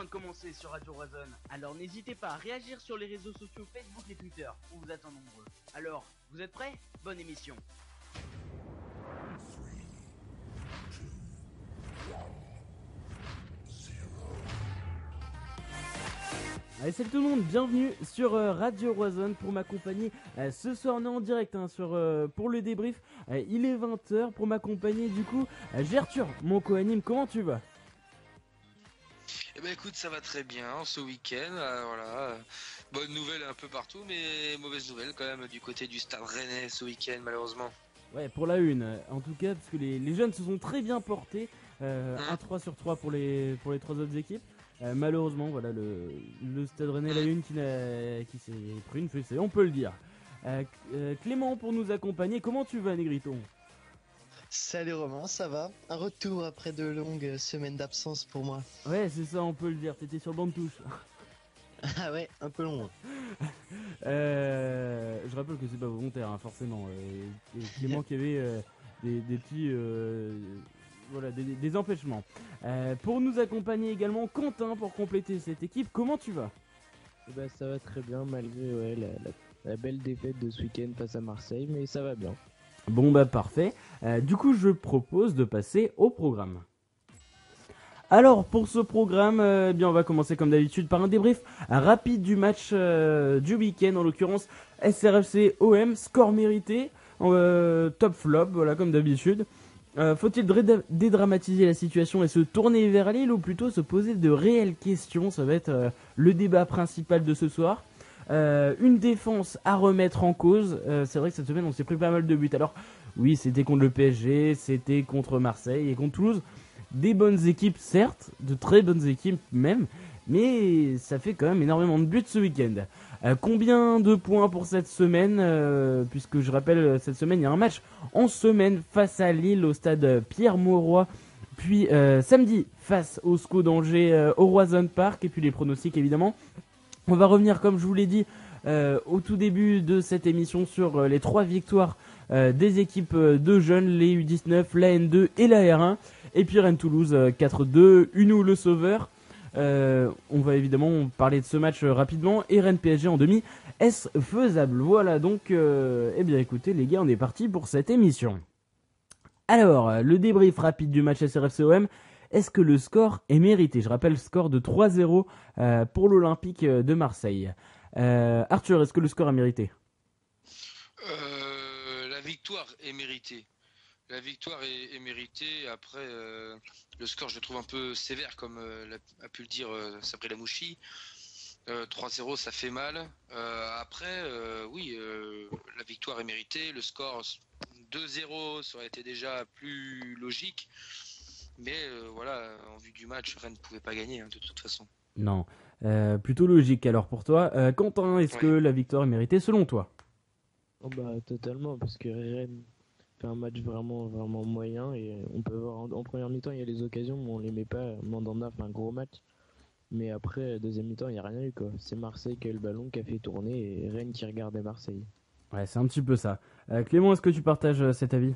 de commencer sur Radio Roison. Alors n'hésitez pas à réagir sur les réseaux sociaux Facebook et Twitter. On vous attend nombreux. Alors, vous êtes prêts? Bonne émission. Allez, salut tout le monde, bienvenue sur Radio Roison pour m'accompagner ce soir. On est en direct pour le débrief. Il est 20h pour m'accompagner du coup. J'ai Arthur, mon co-anime, comment tu vas? Eh ben écoute, ça va très bien ce week-end, voilà. Bonne nouvelle un peu partout, mais mauvaise nouvelle quand même du côté du Stade Rennais ce week-end malheureusement. Ouais, pour la une, en tout cas, parce que les jeunes se sont très bien portés. Un 3 sur 3 pour les trois autres équipes. Malheureusement, voilà, le Stade Rennais, la une qui s'est pris une fessée, on peut le dire. Clément pour nous accompagner, comment tu vas, Négrito? Salut Romain, ça va? Un retour après de longues semaines d'absence pour moi. Ouais, c'est ça, on peut le dire, t'étais sur le banc de touche. Ah ouais, un peu long. Je rappelle que c'est pas volontaire, hein, forcément. Clément qui avait des petits... voilà, des empêchements. Pour nous accompagner également, Quentin pour compléter cette équipe, comment tu vas? Bah, ça va très bien malgré la belle défaite de ce week-end face à Marseille, mais ça va bien. Bon bah parfait, du coup je propose de passer au programme. Alors pour ce programme, bien on va commencer comme d'habitude par un débrief rapide du match du week-end, en l'occurrence SRFC OM, score mérité, top flop, voilà comme d'habitude. Faut-il dédramatiser la situation et se tourner vers Lille ou plutôt se poser de réelles questions? Ça va être le débat principal de ce soir. Une défense à remettre en cause. C'est vrai que cette semaine on s'est pris pas mal de buts. Alors oui, c'était contre le PSG, c'était contre Marseille et contre Toulouse. Des bonnes équipes certes, de très bonnes équipes même, mais ça fait quand même énormément de buts ce week-end. Combien de points pour cette semaine, puisque je rappelle, cette semaine il y a un match en semaine face à Lille au stade Pierre-Mauroy, puis samedi face au SCO d'Angers au Roison Park, et puis les pronostics évidemment. On va revenir, comme je vous l'ai dit au tout début de cette émission, sur les 3 victoires des équipes de jeunes, les U19, la N2 et la R1. Et puis Rennes-Toulouse 4-2, Unou le sauveur. On va évidemment parler de ce match rapidement. Et Rennes-PSG en demi, est-ce faisable? Voilà, donc eh bien écoutez les gars, on est parti pour cette émission. Alors, le débrief rapide du match SRFC-OM. Est-ce que le score est mérité? Je rappelle le score de 3-0 pour l'Olympique de Marseille. Arthur, est-ce que le score est mérité? La victoire est méritée. La victoire est méritée. Après, le score, je le trouve un peu sévère, comme a pu le dire Sabri Lamouchi. 3-0, ça fait mal. Après, oui, la victoire est méritée. Le score 2-0, ça aurait été déjà plus logique. Mais voilà, en vue du match, Rennes ne pouvait pas gagner de toute façon. Non, plutôt logique alors pour toi. Quentin, est-ce que la victoire est méritée selon toi? Oh bah totalement, parce que Rennes fait un match vraiment moyen, et on peut voir en première mi-temps il y a les occasions, mais on les met pas. Mandanda fait un gros match, mais après deuxième mi-temps il n'y a rien eu quoi. C'est Marseille qui a eu le ballon, qui a fait tourner, et Rennes qui regardait Marseille. Ouais, c'est un petit peu ça. Clément, est-ce que tu partages cet avis?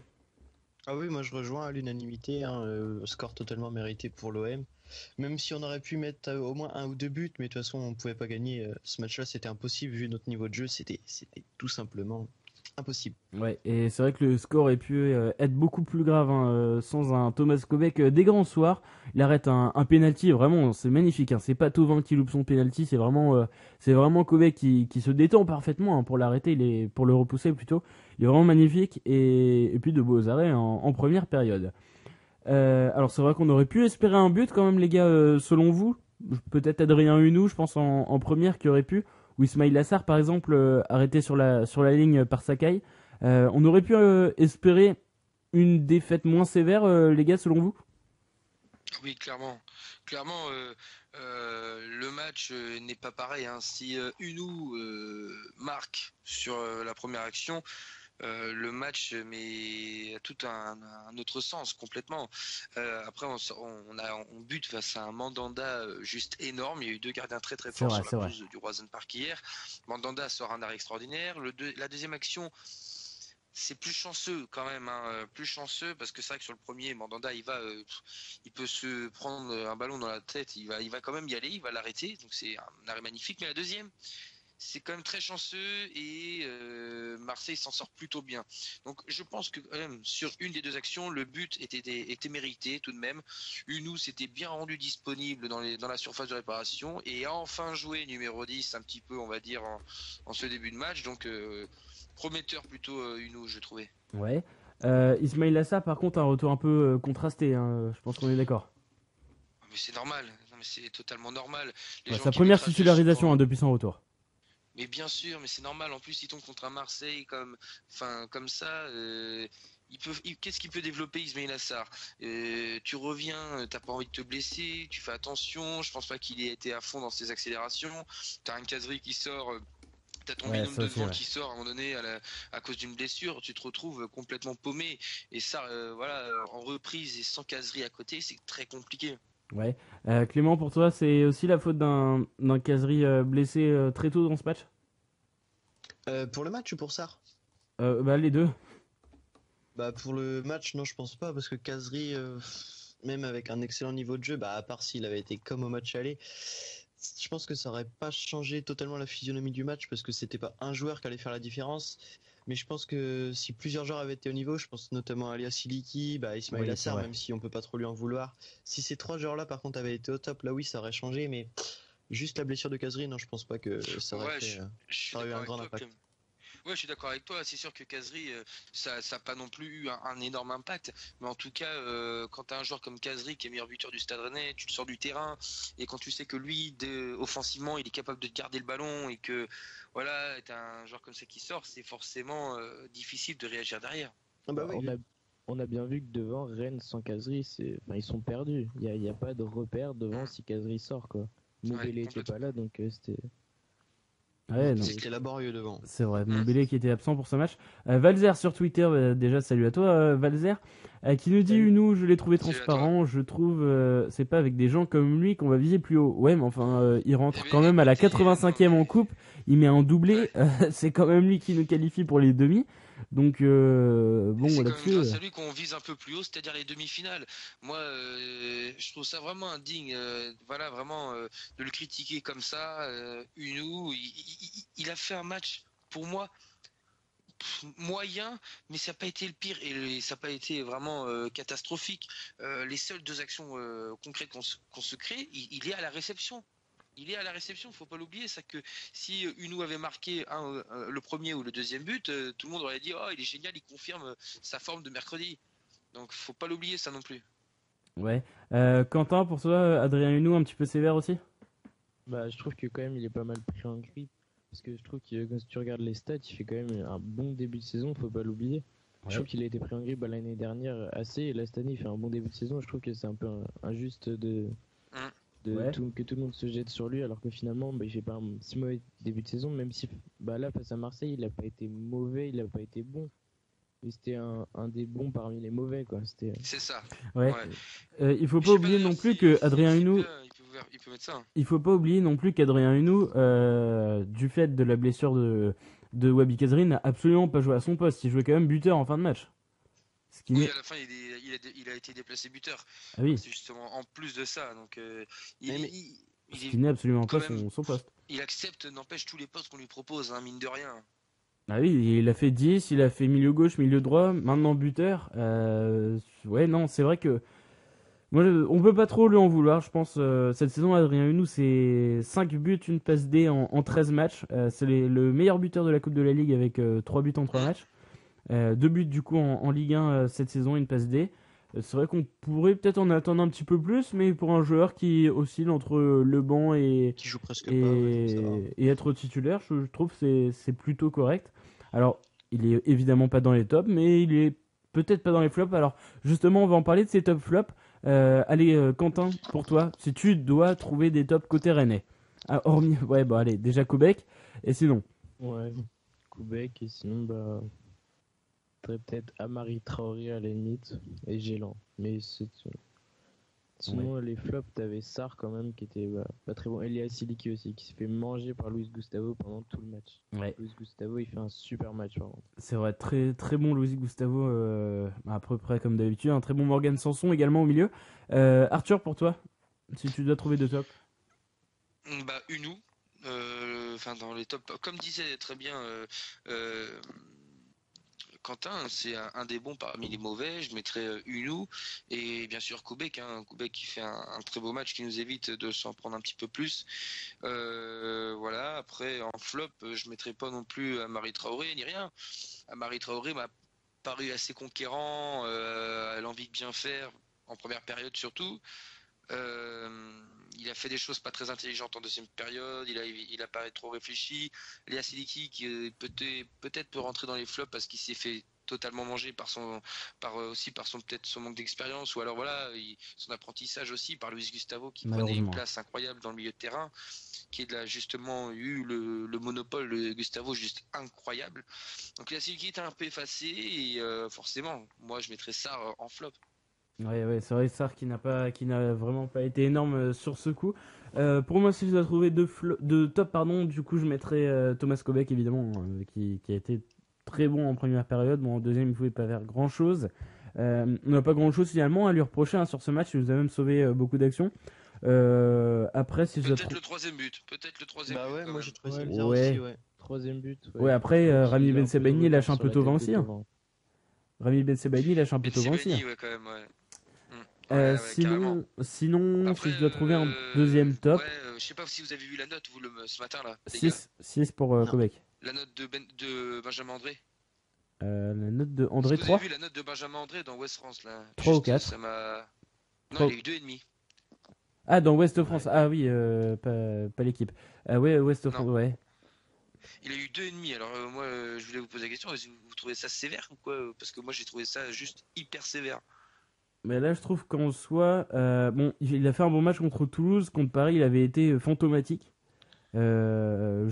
Ah oui, moi je rejoins à l'unanimité, score totalement mérité pour l'OM. Même si on aurait pu mettre au moins 1 ou 2 buts, mais de toute façon on pouvait pas gagner. Ce match-là c'était impossible vu notre niveau de jeu, c'était tout simplement impossible. Ouais, et c'est vrai que le score aurait pu être beaucoup plus grave sans un Thomas Kobeck des grands soirs. Il arrête un penalty, vraiment c'est magnifique. C'est pas Thauvin qui loupe son penalty, c'est vraiment Kobeck qui se détend parfaitement pour l'arrêter, pour le repousser plutôt. Il est vraiment magnifique, et puis de beaux arrêts en première période. Alors c'est vrai qu'on aurait pu espérer un but quand même les gars, selon vous. Peut-être Adrien Hunou, je pense en première, qui aurait pu, ou Ismail Lassar par exemple, arrêté sur la ligne par Sakai. On aurait pu espérer une défaite moins sévère, les gars, selon vous? Oui, clairement, le match n'est pas pareil. Si Hunou marque sur la première action, le match mais a tout un autre sens complètement. Après on bute face à un Mandanda juste énorme. Il y a eu 2 gardiens très très forts sur la pelouse du Roison Park hier. Mandanda sort un arrêt extraordinaire. La deuxième action, c'est plus chanceux quand même, hein, plus chanceux parce que c'est vrai que sur le premier, Mandanda il peut se prendre un ballon dans la tête, il va quand même y aller, il va l'arrêter, donc c'est un arrêt magnifique. Mais la deuxième, c'est quand même très chanceux et Marseille s'en sort plutôt bien. Donc je pense que quand même sur une des deux actions, le but était mérité tout de même. Unou s'était bien rendu disponible dans la surface de réparation et a enfin joué numéro 10 un petit peu, on va dire, en ce début de match. Donc prometteur plutôt Unou, je trouvais. Ouais. Ismail Assa, par contre, un retour un peu contrasté. Hein. Je pense qu'on est d'accord. Mais c'est normal, non, mais c'est totalement normal. Les gens Sa qui première mettent dessus titularisation quand- hein, depuis son retour. Mais bien sûr, mais c'est normal. En plus, il tombe contre un Marseille comme ça. Qu'est-ce qu'il peut développer, Ismail Assar? Tu reviens, t'as pas envie de te blesser, tu fais attention. Je pense pas qu'il ait été à fond dans ses accélérations. T'as un Kazri qui sort. T'as ton binôme ça aussi, devant ouais. qui sort à un moment donné à cause d'une blessure, tu te retrouves complètement paumé. Et ça, voilà, en reprise et sans Kazri à côté, c'est très compliqué. Ouais. Clément, pour toi, c'est aussi la faute d'un Kazri blessé très tôt dans ce match? Pour le match ou pour Sarr? Bah, les deux. Bah pour le match, non, je pense pas, parce que Kazri, même avec un excellent niveau de jeu, bah à part s'il avait été comme au match aller, je pense que ça aurait pas changé totalement la physionomie du match, parce que c'était pas un joueur qui allait faire la différence. Mais je pense que si plusieurs joueurs avaient été au niveau, je pense notamment à Alias Siliki, bah Ismail Oui, Assar, c'est vrai. même si on peut pas trop lui en vouloir. Si ces trois joueurs-là, par contre, avaient été au top, là oui, ça aurait changé, mais juste la blessure de Kazri, non, je pense pas que ça aurait Ouais, fait, je suis ça aurait eu d'accord un avec grand toi, impact. Clem. Ouais, je suis d'accord avec toi. C'est sûr que Kazri, ça n'a pas non plus eu un énorme impact. Mais en tout cas, quand tu as un joueur comme Kazri qui est meilleur buteur du Stade Rennais, tu le sors du terrain. Et quand tu sais que lui, offensivement, il est capable de garder le ballon et que voilà, tu as un joueur comme ça qui sort, c'est forcément difficile de réagir derrière. Ah bah Bah, oui, oui. on a bien vu que devant, Rennes sans Kazri, enfin, ils sont perdus. Il y a pas de repère devant si Kazri sort, quoi. Moubele était complètement. pas là, donc c'était. Ouais, non. C'était laborieux devant. C'est vrai, Mm. Montbellier qui était absent pour ce match. Valzer sur Twitter, déjà salut à toi Valzer, qui nous dit Salut. Unou, je l'ai trouvé Salut à transparent, je trouve c'est pas avec des gens comme lui qu'on va viser plus haut. Ouais mais enfin il rentre Eh quand ben, même à la écoutez, 85e non, en mais- coupe, il met un doublé, Ouais. c'est quand même lui qui nous qualifie pour les demi. Donc Et bon c'est quand même là-dessus grâce à lui qu'on vise un peu plus haut, c'est-à-dire les demi-finales. Moi, je trouve ça vraiment indigne, voilà, vraiment de le critiquer comme ça. Unou, il a fait un match pour moi moyen, mais ça n'a pas été le pire et ça n'a pas été vraiment catastrophique. Les seules deux actions concrètes qu'on se crée, il est à la réception. Il est à la réception, faut pas l'oublier, ça que si Unou avait marqué le premier ou le deuxième but, tout le monde aurait dit oh il est génial, il confirme sa forme de mercredi. Donc faut pas l'oublier ça non plus. ouais. Quentin pour toi, Adrien Unou un petit peu sévère aussi. Bah, je trouve que quand même, il est pas mal pris en grippe. Parce que je trouve que quand tu regardes les stats, il fait quand même un bon début de saison, faut pas l'oublier. Je Ouais. trouve qu'il a été pris en grippe l'année dernière assez, et là cette année il fait un bon début de saison. Je trouve que c'est un peu injuste Ouais. que tout le monde se jette sur lui alors que finalement bah, il fait pas un si mauvais début de saison, même si bah, là face à Marseille il a pas été mauvais, il a pas été bon. Mais c'était un des bons parmi les mauvais quoi. C'était C'est ça. Ouais. Ouais. Il faut Je pas sais oublier d'ailleurs non plus si- que si- Adrien si Unou. il peut mettre ça. Hein. Il faut pas oublier non plus qu'Adrien Hunou, du fait de la blessure de Wabi Kazri, n'a absolument pas joué à son poste. Il jouait quand même buteur en fin de match. Ce qui Oui, n'est... à la fin il a été déplacé buteur. Ah oui, C'est justement en plus de ça. Donc il, Mais- il- il ce est qui n'est absolument quand pas même- son poste. il accepte, n'empêche tous les postes qu'on lui propose, hein, mine de rien. Ah oui, il a fait 10, il a fait milieu gauche, milieu droit, maintenant buteur. Ouais, non, c'est vrai que... Moi, on peut pas trop lui en vouloir, je pense. Cette saison, Adrien Hunou, c'est 5 buts, une passe D en 13 matchs. C'est le meilleur buteur de la Coupe de la Ligue avec 3 buts en 3 matchs. 2 buts du coup en Ligue 1 cette saison, une passe D. C'est vrai qu'on pourrait peut-être en attendre un petit peu plus, mais pour un joueur qui oscille entre le banc Qui joue presque pas, ouais, ça va. et être titulaire, je trouve que c'est plutôt correct. Alors, il est évidemment pas dans les tops, mais il est peut-être pas dans les flops. Alors, justement, on va en parler de ces top flops. Allez, Quentin, pour toi, si tu dois trouver des tops côté rennais, ah, hormis, ouais, bah allez, déjà Koubek, et sinon, ouais, Koubek et sinon bah peut-être Amari Traoré à la limite et Gélan. Mais Sinon, les flops, t'avais Sarr quand même qui était pas très bon. Elias Siliki aussi qui s'est fait manger par Luis Gustavo pendant tout le match. Ouais. Luis Gustavo, il fait un super match. Vraiment. C'est vrai, très très bon Luis Gustavo, à peu près comme d'habitude. Un très bon Morgan Sanson également au milieu. Arthur, pour toi, si tu dois trouver deux tops. Bah, Unou. Enfin, dans les tops. Comme disait très bien Quentin, c'est un des bons parmi les mauvais. Je mettrais Unou et bien sûr Koubek. Koubek qui fait un très beau match qui nous évite de s'en prendre un petit peu plus. Voilà. Après, en flop, je mettrais pas non plus Amari Traoré ni rien. Amari Traoré m'a paru assez conquérant, a l'envie de bien faire en première période surtout. Il a fait des choses pas très intelligentes en deuxième période. Il a pas trop réfléchi. Léa Siliki qui peut-être peut rentrer dans les flops parce qu'il s'est fait totalement manger par son peut-être son manque d'expérience ou alors voilà son apprentissage aussi par Luis Gustavo qui prenait une place incroyable dans le milieu de terrain, qui a justement eu le monopole de Gustavo juste incroyable. Donc Léa Siliki était un peu effacé et forcément moi je mettrais ça en flop. Ouais, c'est vrai, Sarr qui n'a vraiment pas été énorme sur ce coup. Pour moi, si je dois trouver deux top, du coup, je mettrais Thomas Koubek, évidemment, qui a été très bon en première période. Bon, en deuxième, il ne pouvait pas faire grand-chose. On n'a pas grand-chose finalement à lui reprocher sur ce match. Il nous a même sauvé beaucoup d'actions. Après, si je dois Peut-être le troisième but. Bah ouais, moi j'ai trouvé ça Ouais. bizarre aussi, ouais. Troisième but. Ouais, après, Rami Ben Sebaini lâche un peu tôt aussi. devant. Rami Ben Sebaini lâche un peu tôt aussi. Ouais, quand même, ouais. Ouais, sinon après, si je dois trouver un deuxième top. Je sais pas si vous avez vu la note vous ce matin là. 6 pour Koubek. La note de Benjamin André. La note de André Vous 3. avez vu la note de Benjamin André dans West France là. 3 ou 4. Ça m'a. Non, 3... il a eu 2,5. Ah, dans Ouest France. Ah oui, pas l'équipe. Ouais, Ouest France, ouais. Il a eu 2,5. Alors moi, je voulais vous poser la question, est-ce que vous trouvez ça sévère ou quoi? Parce que moi, j'ai trouvé ça juste hyper sévère. Mais là, je trouve qu'en soi, bon, il a fait un bon match contre Toulouse, contre Paris, il avait été fantomatique. Comme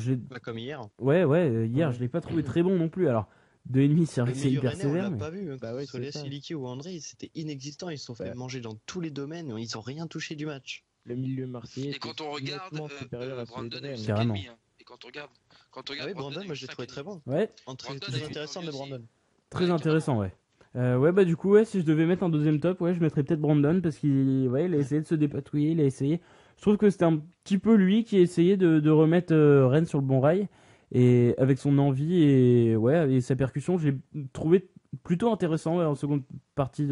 hier. Ouais, hier, je l'ai pas trouvé très bon non plus. Alors, 2,5, c'est vrai que c'est hyper sévère. On l'a mais... pas vu. Bah ouais, Soit les Siliki ou André, c'était inexistant. Ils se sont fait manger dans tous les domaines. Ils ont rien touché du match. Le milieu marseillais. Et quand on regarde, Brandon a eu 5,5. Et quand on regarde, ah oui, Brandon, moi je l'ai trouvé très bon. Ouais. Très intéressant de Brandon. Très intéressant, ouais. Ouais, bah du coup, ouais, si je devais mettre un deuxième top, ouais, je mettrais peut-être Brandon parce qu'il a essayé de se dépatouiller, il a essayé. Je trouve que c'était un petit peu lui qui a essayé de remettre Rennes sur le bon rail et avec son envie et sa percussion, je l'ai trouvé plutôt intéressant en seconde partie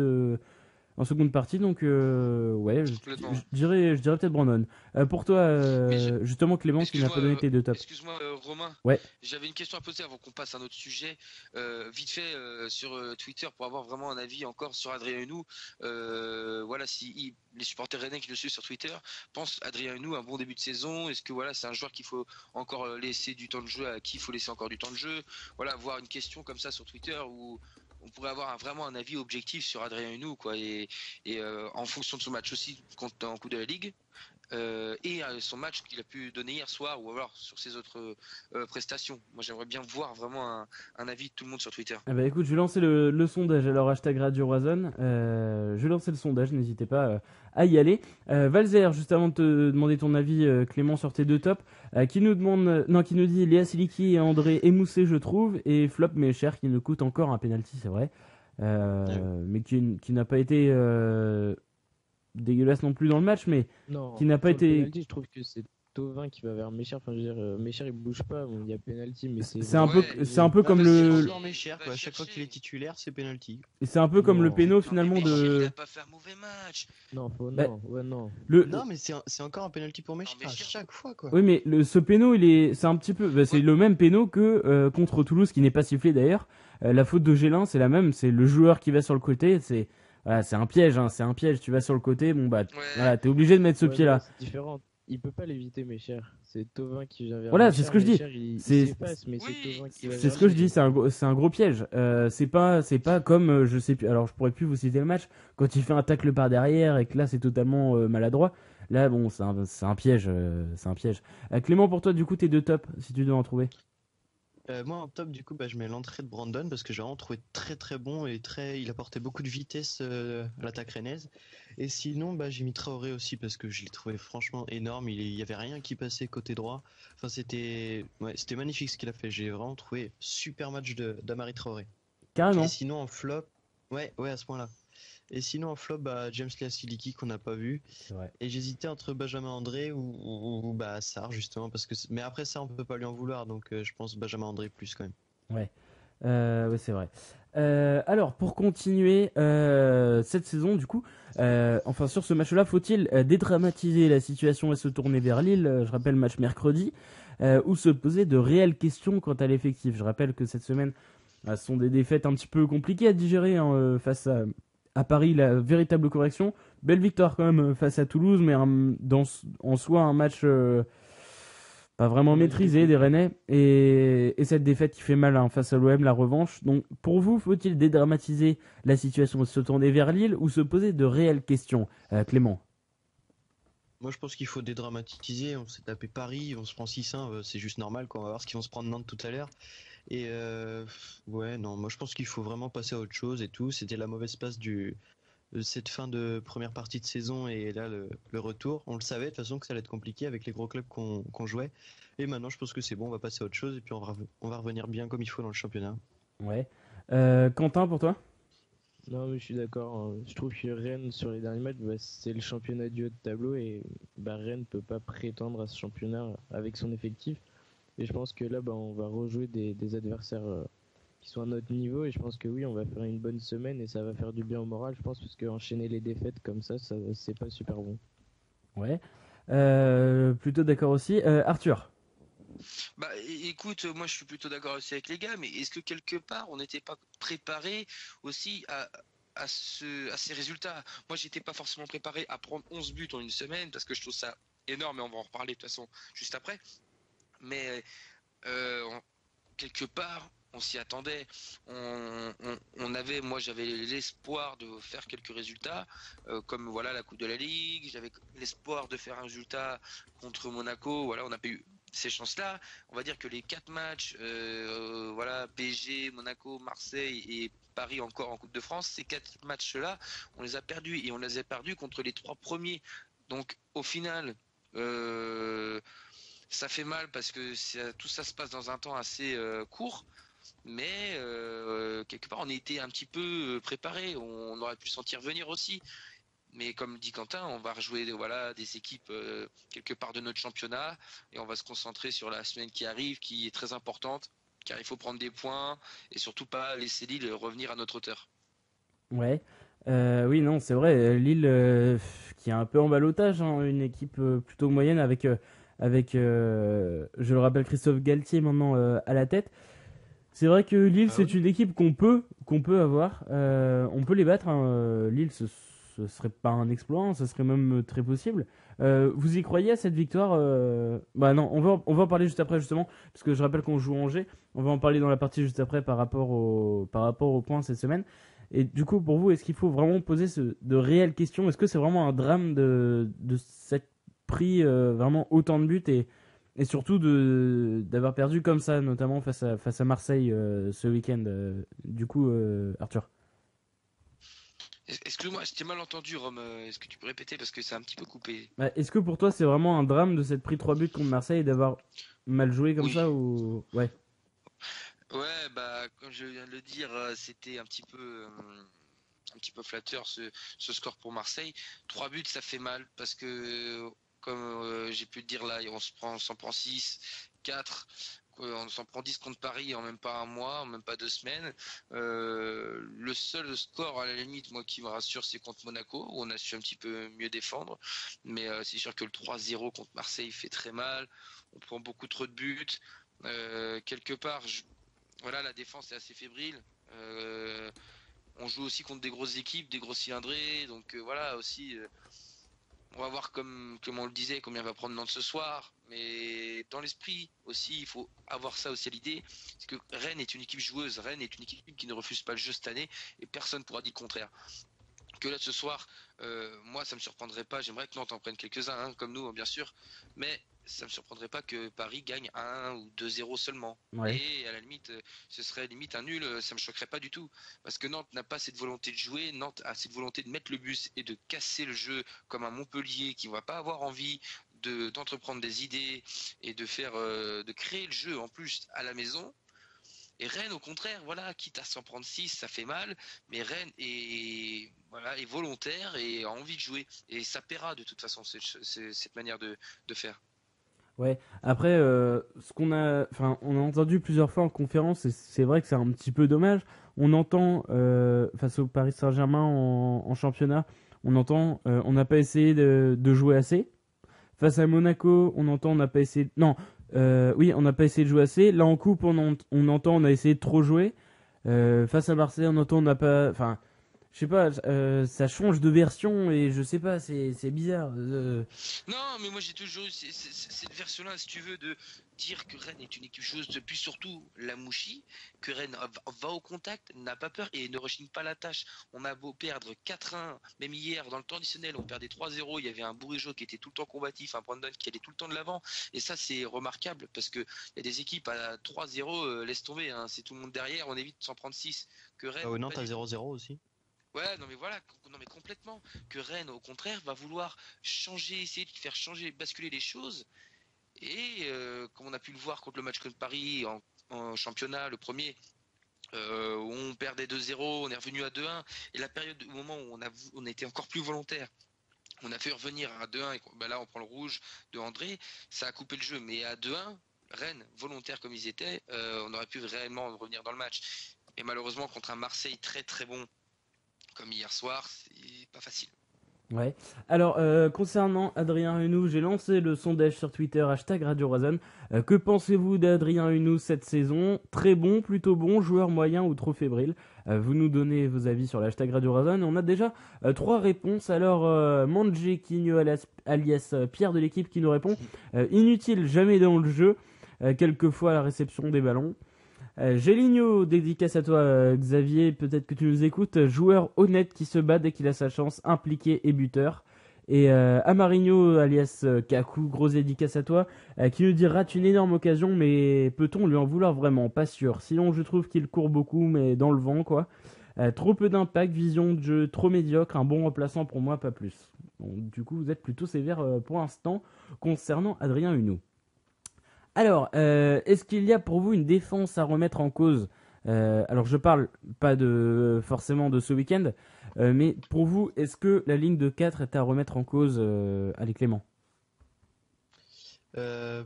donc ouais, je dirais peut-être Brandon. Pour toi, justement Clément, qui n'a pas donné tes deux tops. Excuse-moi Romain, ouais. J'avais une question à poser avant qu'on passe à un autre sujet. Vite fait sur Twitter pour avoir vraiment un avis encore sur Adrien Hunou. Voilà, si les supporters rennais qui le suivent sur Twitter pensent Adrien Hunou un bon début de saison. Est-ce que voilà, c'est un joueur qu'il faut encore laisser du temps de jeu, à qui il faut laisser encore du temps de jeu. Voilà, avoir une question comme ça sur Twitter où on pourrait avoir vraiment un avis objectif sur Adrien Hunou, quoi, et en fonction de son match aussi en Coupe de la Ligue, et son match qu'il a pu donner hier soir, ou alors sur ses autres prestations. Moi, j'aimerais bien voir vraiment un avis de tout le monde sur Twitter. Ah bah écoute, je vais lancer le sondage, alors hashtag Radio Roison. Je vais lancer le sondage, n'hésitez pas à y aller. Valzer, juste avant de te demander ton avis, Clément, sur tes deux tops, qui nous dit Léa Siliki et André émoussé, je trouve, et Flop mais cher, qui nous coûte encore un penalty, c'est vrai, mais qui n'a pas été dégueulasse non plus dans le match, mais qui n'a pas été. Penalty, je trouve que c'est Thauvin qui va vers Méchard. Enfin, je veux dire, Méchard il bouge pas, bon, il y a penalty, mais c'est un peu comme le. Méchard, à chaque fois qu'il est titulaire, c'est penalty. Et c'est un peu comme le péno finalement de. Il a pas fait un mauvais match. Non, non. Non, mais c'est encore un penalty pour Méchard à chaque fois, quoi. Oui, mais ce péno, c'est un petit peu, c'est le même péno que contre Toulouse, qui n'est pas sifflé d'ailleurs. La faute de Gélin, c'est la même, c'est le joueur qui va sur le côté, c'est un piège, c'est un piège. Tu vas sur le côté, bon bah, voilà, t'es obligé de mettre ce pied-là. C'est différent. Il peut pas l'éviter, Méchard. C'est Thauvin qui vient vers Voilà, Méchard, c'est ce que je dis. C'est ce que je dis, c'est un gros piège. C'est pas comme, je sais plus, alors je pourrais plus vous citer le match, quand il fait un tacle par derrière et que là c'est totalement maladroit. Là, bon, c'est un piège. Clément, pour toi, du coup, tes deux tops, si tu dois en trouver. Moi en top du coup je mets l'entrée de Brandon parce que j'ai vraiment trouvé très très bon et il apportait beaucoup de vitesse à l'attaque rennaise. Et sinon j'ai mis Traoré aussi parce que je l'ai trouvé franchement énorme, il y avait rien qui passait côté droit. Enfin c'était magnifique ce qu'il a fait, j'ai vraiment trouvé super match de d'Amari Traoré. Et Carrément. sinon en flop, ouais à ce point-là. Et sinon en flop James Liasiliki qu'on n'a pas vu. C'est vrai. Et j'hésitais entre Benjamin André ou Sarr justement parce que mais après ça on peut pas lui en vouloir donc je pense Benjamin André plus quand même. Ouais. Ouais, c'est vrai. Alors, pour continuer cette saison, du coup, enfin sur ce match-là, faut-il dédramatiser la situation et se tourner vers Lille? Je rappelle, match mercredi, ou se poser de réelles questions quant à l'effectif. Je rappelle que cette semaine, ce sont des défaites un petit peu compliquées à digérer hein, face à Paris, la véritable correction. Belle victoire quand même face à Toulouse, mais en soi un match pas vraiment Un match maîtrisé des dégoûtant. Rennais et cette défaite qui fait mal hein, face à l'OM, la revanche. Donc pour vous, faut-il dédramatiser la situation et se tourner vers Lille ou se poser de réelles questions, Clément? Moi je pense qu'il faut dédramatiser, on s'est tapé Paris, on se prend 6-1, c'est juste normal quoi, on va voir ce qu'ils vont se prendre Nantes tout à l'heure. Et ouais non, moi je pense qu'il faut vraiment passer à autre chose et tout, c'était la mauvaise passe de cette fin de première partie de saison et là le retour, on le savait de toute façon que ça allait être compliqué avec les gros clubs qu'on jouait. Et maintenant je pense que c'est bon, on va passer à autre chose et puis on va revenir bien comme il faut dans le championnat. Ouais. Quentin, pour toi? Non, mais je suis d'accord, hein. Je trouve que Rennes, sur les derniers matchs, c'est le championnat du haut de tableau et Rennes ne peut pas prétendre à ce championnat avec son effectif. Et je pense que là, on va rejouer des adversaires qui sont à notre niveau. Et je pense que oui, on va faire une bonne semaine et ça va faire du bien au moral, je pense, parce qu'enchaîner les défaites comme ça c'est pas super bon. Ouais. Plutôt d'accord aussi. Arthur? Écoute, moi je suis plutôt d'accord aussi avec les gars, mais est-ce que quelque part on n'était pas préparé aussi à ces résultats? Moi j'étais pas forcément préparé à prendre 11 buts en une semaine parce que je trouve ça énorme et on va en reparler de toute façon juste après. Mais quelque part, on s'y attendait. Moi, j'avais l'espoir de faire quelques résultats, comme voilà la Coupe de la Ligue. J'avais l'espoir de faire un résultat contre Monaco. Voilà, on n'a pas eu ces chances-là. On va dire que les 4 matchs, voilà, PSG, Monaco, Marseille et Paris encore en Coupe de France, ces 4 matchs-là, on les a perdus et on les a perdus contre les 3 premiers. Donc, au final, ça fait mal parce que tout ça se passe dans un temps assez court, mais quelque part on était un petit peu préparé, on aurait pu sentir venir aussi. Mais comme dit Quentin, on va rejouer voilà, des équipes quelque part de notre championnat et on va se concentrer sur la semaine qui arrive, qui est très importante, car il faut prendre des points et surtout pas laisser Lille revenir à notre hauteur. Ouais. Oui, non, c'est vrai. Lille, qui est un peu en ballottage, hein, une équipe plutôt moyenne avec, je le rappelle, Christophe Galtier maintenant à la tête. C'est vrai que Lille, Ah c'est oui. une équipe qu'on peut avoir. On peut les battre, hein. Lille, ce serait pas un exploit, hein, ce serait même très possible. Vous y croyez à cette victoire? Bah non, on va en parler juste après justement, parce que je rappelle qu'on joue Angers. On va en parler dans la partie juste après par rapport au point cette semaine. Et du coup, pour vous, est-ce qu'il faut vraiment poser de réelles questions? Est-ce que c'est vraiment un drame de s'être pris vraiment autant de buts et surtout d'avoir perdu comme ça, notamment face à Marseille ce week-end. Du coup, Arthur. Excuse-moi, je t'ai mal entendu, Rome. Est-ce que tu peux répéter parce que c'est un petit peu coupé? Bah, est-ce que pour toi c'est vraiment un drame de s'être pris 3 buts contre Marseille et d'avoir mal joué comme Oui. ça ou ouais. Ouais, comme je viens de le dire, c'était un petit peu flatteur ce score pour Marseille. 3 buts, ça fait mal parce que, comme j'ai pu le dire là, on s'en prend 6, 4, on s'en prend 10 contre Paris en même pas un mois, en même pas 2 semaines. Le seul score à la limite, moi qui me rassure, c'est contre Monaco où on a su un petit peu mieux défendre. Mais c'est sûr que le 3-0 contre Marseille fait très mal. On prend beaucoup trop de buts. Quelque part, voilà, la défense est assez fébrile. On joue aussi contre des grosses équipes, des gros cylindrés, donc voilà aussi. On va voir comme on le disait combien va prendre Nantes ce soir, mais dans l'esprit aussi il faut avoir ça aussi à l'idée, parce que Rennes est une équipe joueuse, Rennes est une équipe qui ne refuse pas le jeu cette année et personne ne pourra dire le contraire. que là ce soir, moi ça me surprendrait pas, j'aimerais que Nantes en prenne quelques-uns, hein, comme nous bien sûr, mais ça me surprendrait pas que Paris gagne 1 ou 2-0 seulement. Ouais. Et à la limite, ce serait limite un nul, ça me choquerait pas du tout. Parce que Nantes n'a pas cette volonté de jouer, Nantes a cette volonté de mettre le bus et de casser le jeu comme un Montpellier qui ne va pas avoir envie d'entreprendre des idées et de créer le jeu en plus à la maison. Et Rennes, au contraire, voilà, quitte à s'en prendre 6, ça fait mal, mais Rennes est volontaire et a envie de jouer. Et ça paiera de toute façon, cette manière de faire. Ouais. Après, on a entendu plusieurs fois en conférence, et c'est vrai que c'est un petit peu dommage. On entend face au Paris Saint-Germain en championnat, on n'a pas essayé de jouer assez. Face à Monaco, on entend, on n'a pas essayé. Non, oui, on n'a pas essayé de jouer assez. Là en coupe, on entend, on a essayé de trop jouer. Face à Marseille, on entend, on n'a pas. Enfin, je sais pas, ça change de version et je sais pas, c'est bizarre. Non, mais moi j'ai toujours eu cette version-là, si tu veux, de dire que Rennes est une équipe joueuse, puis surtout la Mouchi, que Rennes va au contact, n'a pas peur et ne rechigne pas la tâche. On a beau perdre 4-1, même hier dans le temps additionnel, on perdait 3-0, il y avait un Bourigeaud qui était tout le temps combatif, un Brandon qui allait tout le temps de l'avant, et ça c'est remarquable parce que il y a des équipes à 3-0, laisse tomber, hein, c'est tout le monde derrière, on évite de s'en prendre 6. Que Rennes, Ah ouais, non, pas t'as du tout. 0-0 aussi. Ouais, non mais voilà, non mais complètement. Que Rennes, au contraire, va vouloir changer, essayer de faire changer, basculer les choses. Et comme on a pu le voir contre le match contre Paris en championnat, le premier, où on perdait 2-0, on est revenu à 2-1. Et la période au moment où on a été encore plus volontaire, on a fait revenir à 2-1 et là on prend le rouge de André, ça a coupé le jeu. Mais à 2-1, Rennes, volontaire comme ils étaient, on aurait pu réellement revenir dans le match. Et malheureusement contre un Marseille très très bon comme hier soir, c'est pas facile. Ouais. Alors, concernant Adrien Hunou, j'ai lancé le sondage sur Twitter, #Radio Razan. Que pensez-vous d'Adrien Hunou cette saison? Très bon, plutôt bon, joueur moyen ou trop fébrile? Vous nous donnez vos avis sur #Radio Razan. On a déjà 3 réponses. Alors, Manje Quigno alias Pierre de l'équipe qui nous répond inutile, jamais dans le jeu, quelquefois à la réception des ballons. Géligno, dédicace à toi Xavier, peut-être que tu nous écoutes. Joueur honnête qui se bat dès qu'il a sa chance, impliqué et buteur. Et Amarino, alias Kaku, grosse dédicace à toi, qui nous dit rate une énorme occasion, mais peut-on lui en vouloir vraiment? Pas sûr. Sinon, je trouve qu'il court beaucoup, mais dans le vent, quoi. Trop peu d'impact, vision de jeu trop médiocre, un bon remplaçant pour moi, pas plus. Bon, du coup, vous êtes plutôt sévère pour l'instant concernant Adrien Hunou. Alors, est-ce qu'il y a pour vous une défense à remettre en cause? Alors, je parle pas forcément de ce week-end, mais pour vous, est-ce que la ligne de 4 est à remettre en cause, allez Clément? Euh,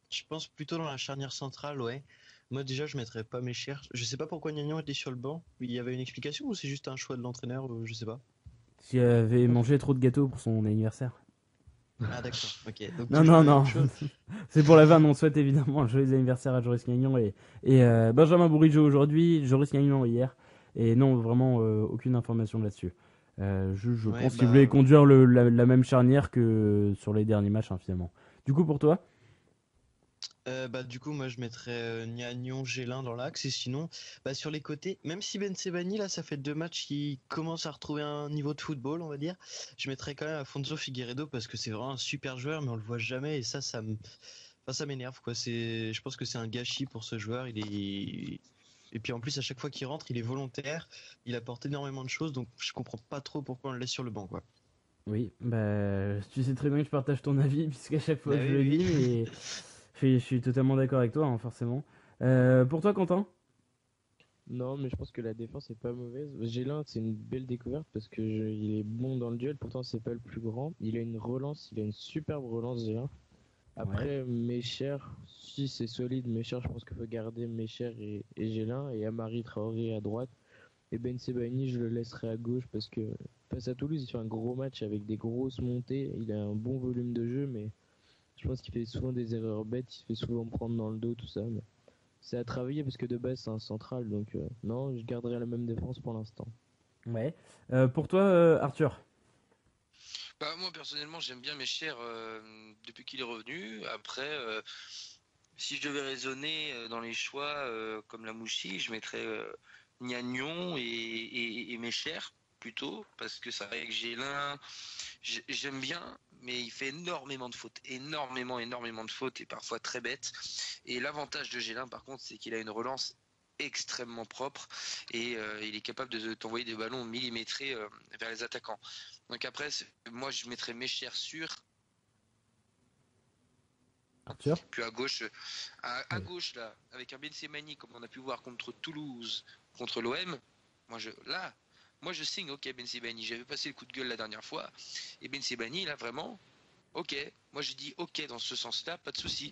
je pense plutôt dans la charnière centrale, ouais. Moi déjà, je mettrais pas mes chers. Je sais pas pourquoi Niagnon était sur le banc. Il y avait une explication ou c'est juste un choix de l'entraîneur, je sais pas. S'il avait mangé trop de gâteaux pour son anniversaire. Ah d'accord, ok. Donc Non, toujours non, la non. même chose. C'est pour la vanne, on souhaite évidemment un joyeux anniversaire à Joris Gagnon et Benjamin Bourigeaud aujourd'hui, Joris Gagnon hier. Et non, vraiment aucune information là-dessus. Je Ouais, pense qu'il voulait bah, conduire la même charnière que sur les derniers matchs, hein, finalement. Du coup, pour toi? bah du coup moi je mettrais Niagnon, Gélin dans l'axe et sinon bah sur les côtés, même si Ben Sebaini là ça fait 2 matchs qui commencent à retrouver un niveau de football on va dire, je mettrais quand même Afonso Figueiredo parce que c'est vraiment un super joueur mais on le voit jamais et ça m'énerve quoi. Je pense que c'est un gâchis pour ce joueur. Et puis en plus à chaque fois qu'il rentre il est volontaire, il apporte énormément de choses donc je comprends pas trop pourquoi on le laisse sur le banc quoi. Oui, bah, tu sais très bien que je partage ton avis, puisqu'à chaque fois Bah je oui, le oui. dis, mais je suis totalement d'accord avec toi, hein, forcément. Pour toi, Quentin? Non, mais je pense que la défense est pas mauvaise. Gélin, c'est une belle découverte parce que il est bon dans le duel. Pourtant, c'est pas le plus grand. Il a une relance, il a une superbe relance, Gélin. Après, Mecher, si c'est solide, Mecher, je pense qu'il faut garder Mecher et Gélin et Amari Traoré à droite. Et Ben Sebaini, je le laisserai à gauche parce que face à Toulouse, il fait un gros match avec des grosses montées. Il a un bon volume de jeu, mais je pense qu'il fait souvent des erreurs bêtes. Il se fait souvent prendre dans le dos, tout ça. Mais c'est à travailler parce que de base, c'est un central. Donc, non, je garderai la même défense pour l'instant. Ouais. Pour toi, Arthur? Bah, moi personnellement j'aime bien mes chers depuis qu'il est revenu. Après, si je devais raisonner dans les choix comme la Mouchi, je mettrais Niagnon et mes chers. plutôt, parce que c'est vrai que Gélin, j'aime bien, mais il fait énormément de fautes, énormément de fautes, et parfois très bêtes. Et l'avantage de Gélin, par contre, c'est qu'il a une relance extrêmement propre, et il est capable de t'envoyer des ballons millimétrés vers les attaquants. Donc après, moi je mettrais Méchère sur. Arthur. Puis à gauche, à gauche là, avec un Ben Sebaini comme on a pu voir contre Toulouse, contre l'OM, moi je signe, ok Ben Sebaini, j'avais passé le coup de gueule la dernière fois, et Ben Sebaini là vraiment, ok, moi j'ai dit ok dans ce sens-là, pas de souci,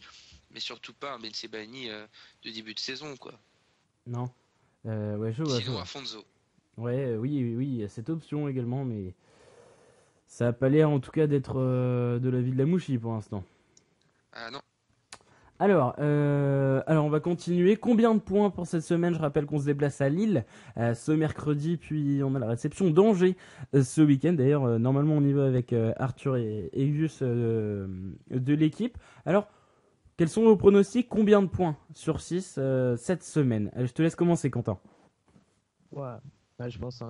mais surtout pas un Ben Sebaini de début de saison quoi. Non. Ouais, je vois. Sinon Afonso. Ouais, oui, il y a cette option également, mais ça a pas l'air en tout cas d'être de l'avis de la Mouchi pour l'instant. Ah non. Alors, on va continuer. Combien de points pour cette semaine? Je rappelle qu'on se déplace à Lille ce mercredi, puis on a la réception d'Angers ce week-end. D'ailleurs, normalement, on y va avec Arthur et Gus de l'équipe. Alors, quels sont vos pronostics? Combien de points sur 6 cette semaine? Je te laisse commencer, Quentin. Ouais. Je pense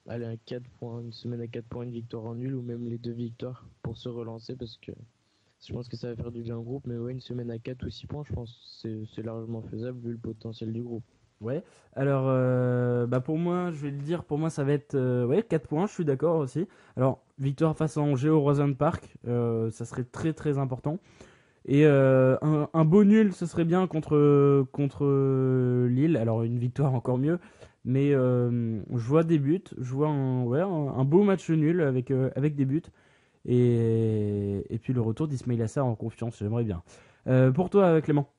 aller à 4 points, une semaine à 4 points, une victoire en nul ou même les 2 victoires pour se relancer parce que je pense que ça va faire du bien au groupe. Mais ouais, une semaine à 4 ou 6 points, je pense que c'est largement faisable vu le potentiel du groupe. Ouais, alors pour moi, je vais le dire, pour moi ça va être 4 points, je suis d'accord aussi. Alors, victoire face à Angers au Roison Park, ça serait très très important. Et un beau nul, ce serait bien contre Lille. Alors une victoire encore mieux. Mais je vois des buts. Je vois un beau match nul avec des buts. Et puis le retour d'Ismaïla Sarr en confiance, j'aimerais bien. Pour toi, Clément?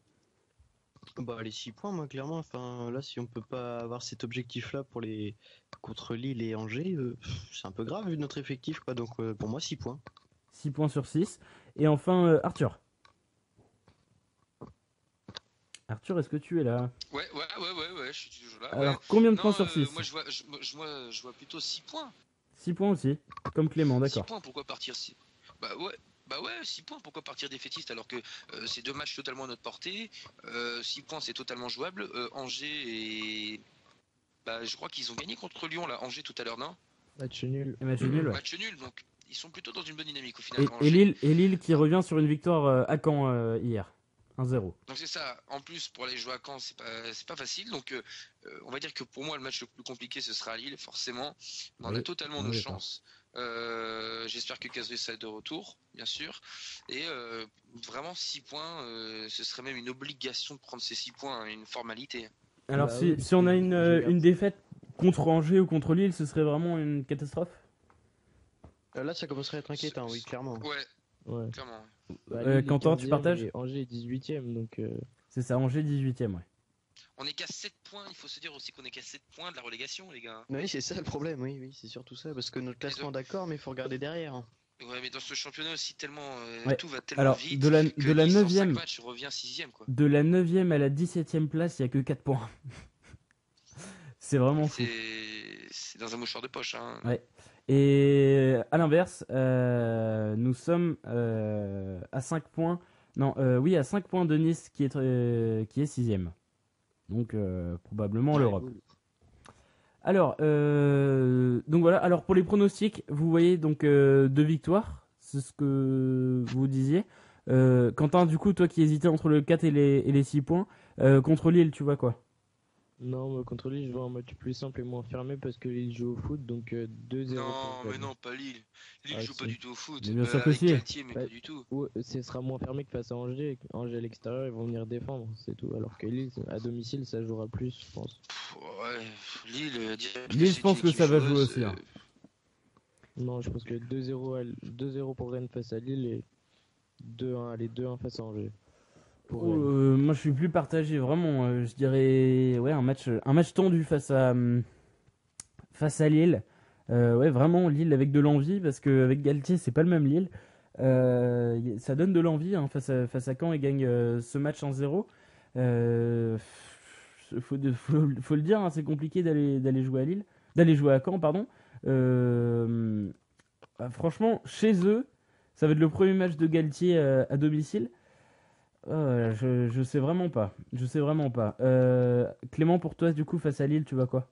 Bah, les 6 points, moi, clairement. Enfin, là, si on peut pas avoir cet objectif-là contre Lille et Angers, c'est un peu grave vu notre effectif, quoi. Donc, pour moi, 6 points. 6 points sur 6. Et enfin, Arthur. Arthur, est-ce que tu es là? Ouais, je suis toujours là. Alors, Ouais. combien de Non, points sur 6? moi je vois plutôt 6 points. 6 points aussi, comme Clément, 6 d'accord. points, pourquoi partir Bah ouais, 6 points, pourquoi partir défaitiste alors que c'est 2 matchs totalement à notre portée. 6 points, c'est totalement jouable. Angers et. Bah, je crois qu'ils ont gagné contre Lyon, là. Angers tout à l'heure, non? Match nul. Et match nul, ouais. Match nul, donc ils sont plutôt dans une bonne dynamique au final. Et Lille qui revient sur une victoire à Caen hier. 1-0. Donc c'est ça. En plus, pour aller jouer à Caen, c'est pas facile. Donc on va dire que pour moi, le match le plus compliqué, ce sera à Lille, forcément. On a totalement nos chances. J'espère que Cazorla est de retour, bien sûr. Et vraiment 6 points, ce serait même une obligation de prendre ces 6 points, une formalité. Alors si on a une défaite contre Angers ou contre Lille, ce serait vraiment une catastrophe? Là, ça commencerait à être inquiétant, oui, clairement. Ouais. Clairement. Quentin, tu partages? Angers est 18ème, donc... C'est ça, Angers 18ème, ouais. On est qu'à 7 points, il faut se dire aussi qu'on est qu'à 7 points de la relégation, les gars. Oui, c'est ça le problème, oui, c'est surtout ça, parce que notre classement, d'accord, mais il faut regarder derrière. Ouais, mais dans ce championnat aussi, tellement tout va tellement Alors, vite. De la 9ème match revient 6ème, quoi. De la 9ème à la 17ème place, il n'y a que 4 points. C'est vraiment fou. C'est dans un mouchoir de poche, hein. Ouais. Et à l'inverse, nous sommes à 5 points. Non, à 5 points de Nice qui est 6ème. Donc probablement l'Europe. Alors, donc voilà. Alors pour les pronostics, vous voyez donc 2 victoires. C'est ce que vous disiez. Quentin, du coup, toi qui hésitais entre le 4 et les 6 points, contre Lille, tu vois quoi? Non, mais contre Lille, je vois un match plus simple et moins fermé parce que Lille joue au foot, donc 2-0. Non, mais non, pas Lille. Lille joue pas du tout au foot. Mais bien sûr que avec si. Galtier, mais pas du tout. Ce sera moins fermé que face à Angers. Angers à l'extérieur, ils vont venir défendre, c'est tout. Alors que Lille, à domicile, ça jouera plus, je pense. Ouais, Lille, je pense que ça va jouer aussi. Hein. Non, je pense que 2-0 pour Rennes face à Lille et 2-1 face à Angers. Moi je suis plus partagé vraiment, je dirais un match tendu face à Lille. Vraiment Lille avec de l'envie parce qu'avec Galtier c'est pas le même Lille. Ça donne de l'envie hein, face à Caen et gagne ce match 1-0. Faut le dire, hein, c'est compliqué d'aller jouer à Lille, d'aller jouer à Caen pardon. Franchement chez eux ça va être le premier match de Galtier à domicile. Je sais vraiment pas. Clément, pour toi, du coup, face à Lille, tu vois quoi?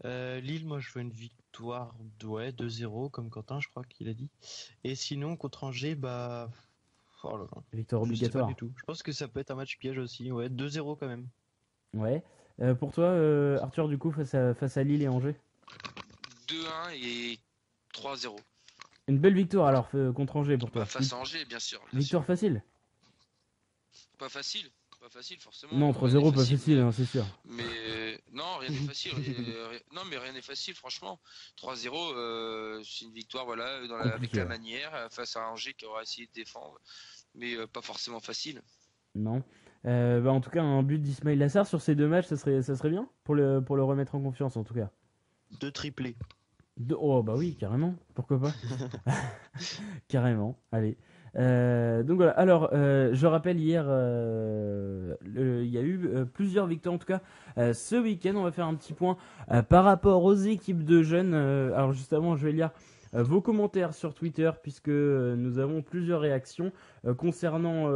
Lille, moi je veux une victoire 2-0 comme Quentin, je crois qu'il a dit. Et sinon contre Angers, bah oh là là, Victoire je sais pas obligatoire. du tout. Je pense que ça peut être un match piège aussi. Ouais, 2-0 quand même. Ouais. Pour toi, Arthur, du coup, face à Lille et Angers? 2-1 et 3-0. Une belle victoire alors contre Angers pour toi. Bah, face à Angers, bien sûr. Victoire facile? Pas facile. Pas facile, forcément. Non, Rien n'est 3-0 pas facile, hein, c'est sûr. Mais non, rien n'est facile. Non, mais rien n'est facile, franchement. 3-0, c'est une victoire, voilà, avec Compliqué, la ouais. manière, face à Angers qui aura essayé de défendre, mais pas forcément facile. Non. Bah, en tout cas, un but d'Ismaïl Lassar sur ces deux matchs, ça serait bien pour le remettre en confiance, en tout cas. 2 triplés. Oh, bah oui, carrément. Pourquoi pas? Carrément. Allez. Donc voilà. Alors, je rappelle, hier, il y a eu plusieurs victoires, en tout cas. Ce week-end, on va faire un petit point par rapport aux équipes de jeunes. Alors, justement, je vais lire vos commentaires sur Twitter, puisque nous avons plusieurs réactions concernant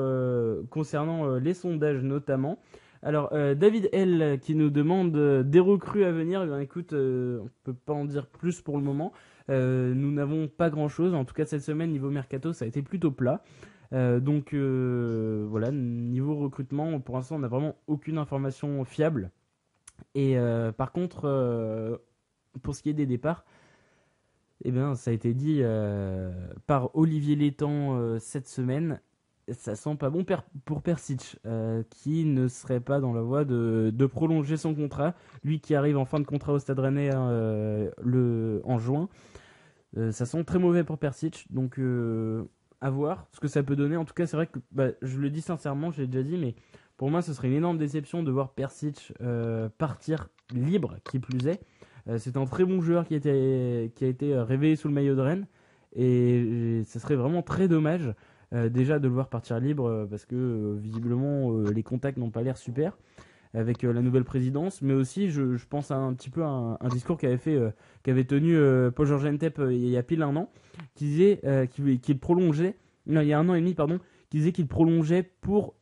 les sondages notamment. Alors, David L qui nous demande des recrues à venir. Eh bien, écoute, on peut pas en dire plus pour le moment. Nous n'avons pas grand chose. En tout cas, cette semaine, niveau mercato, ça a été plutôt plat. Donc, voilà, niveau recrutement, pour l'instant, on n'a vraiment aucune information fiable. Et par contre, pour ce qui est des départs, eh bien, ça a été dit par Olivier Létang cette semaine. Ça sent pas bon pour Persic, qui ne serait pas dans la voie de prolonger son contrat. Lui qui arrive en fin de contrat au Stade Rennais en juin. Ça sent très mauvais pour Persic, donc à voir ce que ça peut donner. En tout cas, c'est vrai que je le dis sincèrement, je l'ai déjà dit, mais pour moi, ce serait une énorme déception de voir Persic partir libre, qui plus est. C'est un très bon joueur qui a été réveillé sous le maillot de Rennes, et ce serait vraiment très dommage. Déjà de le voir partir libre parce que visiblement les contacts n'ont pas l'air super avec la nouvelle présidence, mais aussi je pense un petit peu à un discours qu'avait tenu Paul-Georges Ntep il y a pile un an, qui disait qu'il prolongeait, non, il y a 1 an et demi pardon, qui disait qu'il prolongeait pour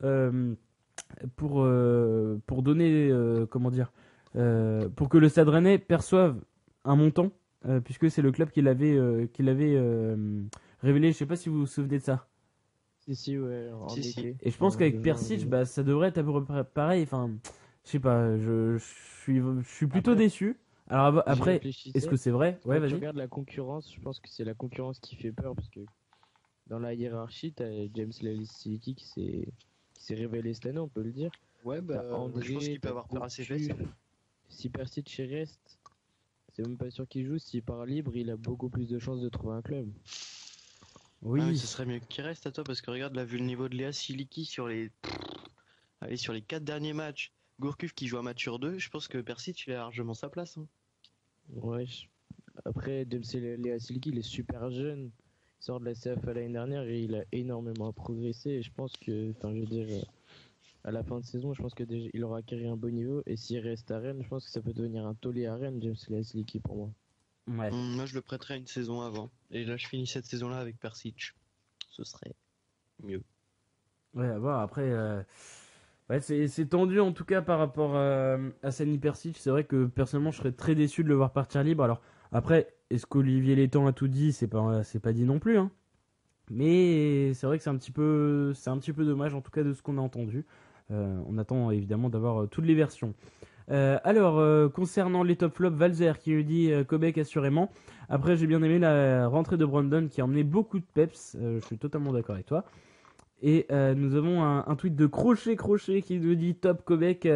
donner comment dire, pour que le Stade Rennais perçoive un montant, puisque c'est le club qui l'avait révélé. Je sais pas si vous vous souvenez de ça. Si, ouais, en Si, si. effet. Et je pense En qu'avec juin, Persic, ça devrait être à peu près pareil. Enfin, je sais pas, je suis plutôt Après, déçu. Alors j'y après, réfléchissais. est-ce que c'est vrai? Ouais, Quand tu vas-y. regardes la concurrence, je pense que c'est la concurrence qui fait peur parce que dans la hiérarchie, t'as James Lalisiki qui s'est révélé cette année, on peut le dire. Ouais, T'as je pense André, qu'il peut t'as avoir peur assez Gourcuff. vite. Si Persic y reste, c'est même pas sûr qu'il joue. S'il part libre, il a beaucoup plus de chances de trouver un club. Oui. Ah, mais ce serait mieux qu'il reste à toi parce que regarde, là, vu le niveau de Léa Siliki sur les 4 derniers matchs, Gourcuff qui joue un match sur 2, je pense que Persic il a largement sa place. Hein. Ouais. Après, James Lalisiki, il est super jeune. Il sort de la CFA l'année dernière et il a énormément progressé. Et je pense que, enfin, je veux dire, à la fin de saison, je pense que déjà, il aura acquis un bon niveau. Et s'il reste à Rennes, je pense que ça peut devenir un tollé à Rennes, James Lalisiki pour moi. Ouais. Moi, je le prêterais une saison avant. Et là, je finis cette saison-là avec Persic. Ce serait mieux. Ouais, à voir. Après, ouais, c'est tendu en tout cas par rapport à Sani Persic. C'est vrai que personnellement, je serais très déçu de le voir partir libre. Alors après, est-ce qu'Olivier Létang a tout dit? C'est pas dit non plus, hein. Mais c'est vrai que c'est un petit peu dommage en tout cas de ce qu'on a entendu. On attend évidemment d'avoir toutes les versions. Alors, concernant les top flops, Valzer qui lui dit Kobeck assurément. Après, j'ai bien aimé la rentrée de Brandon qui a emmené beaucoup de peps. Je suis totalement d'accord avec toi. Et nous avons un tweet de Crochet qui nous dit top Kobeck,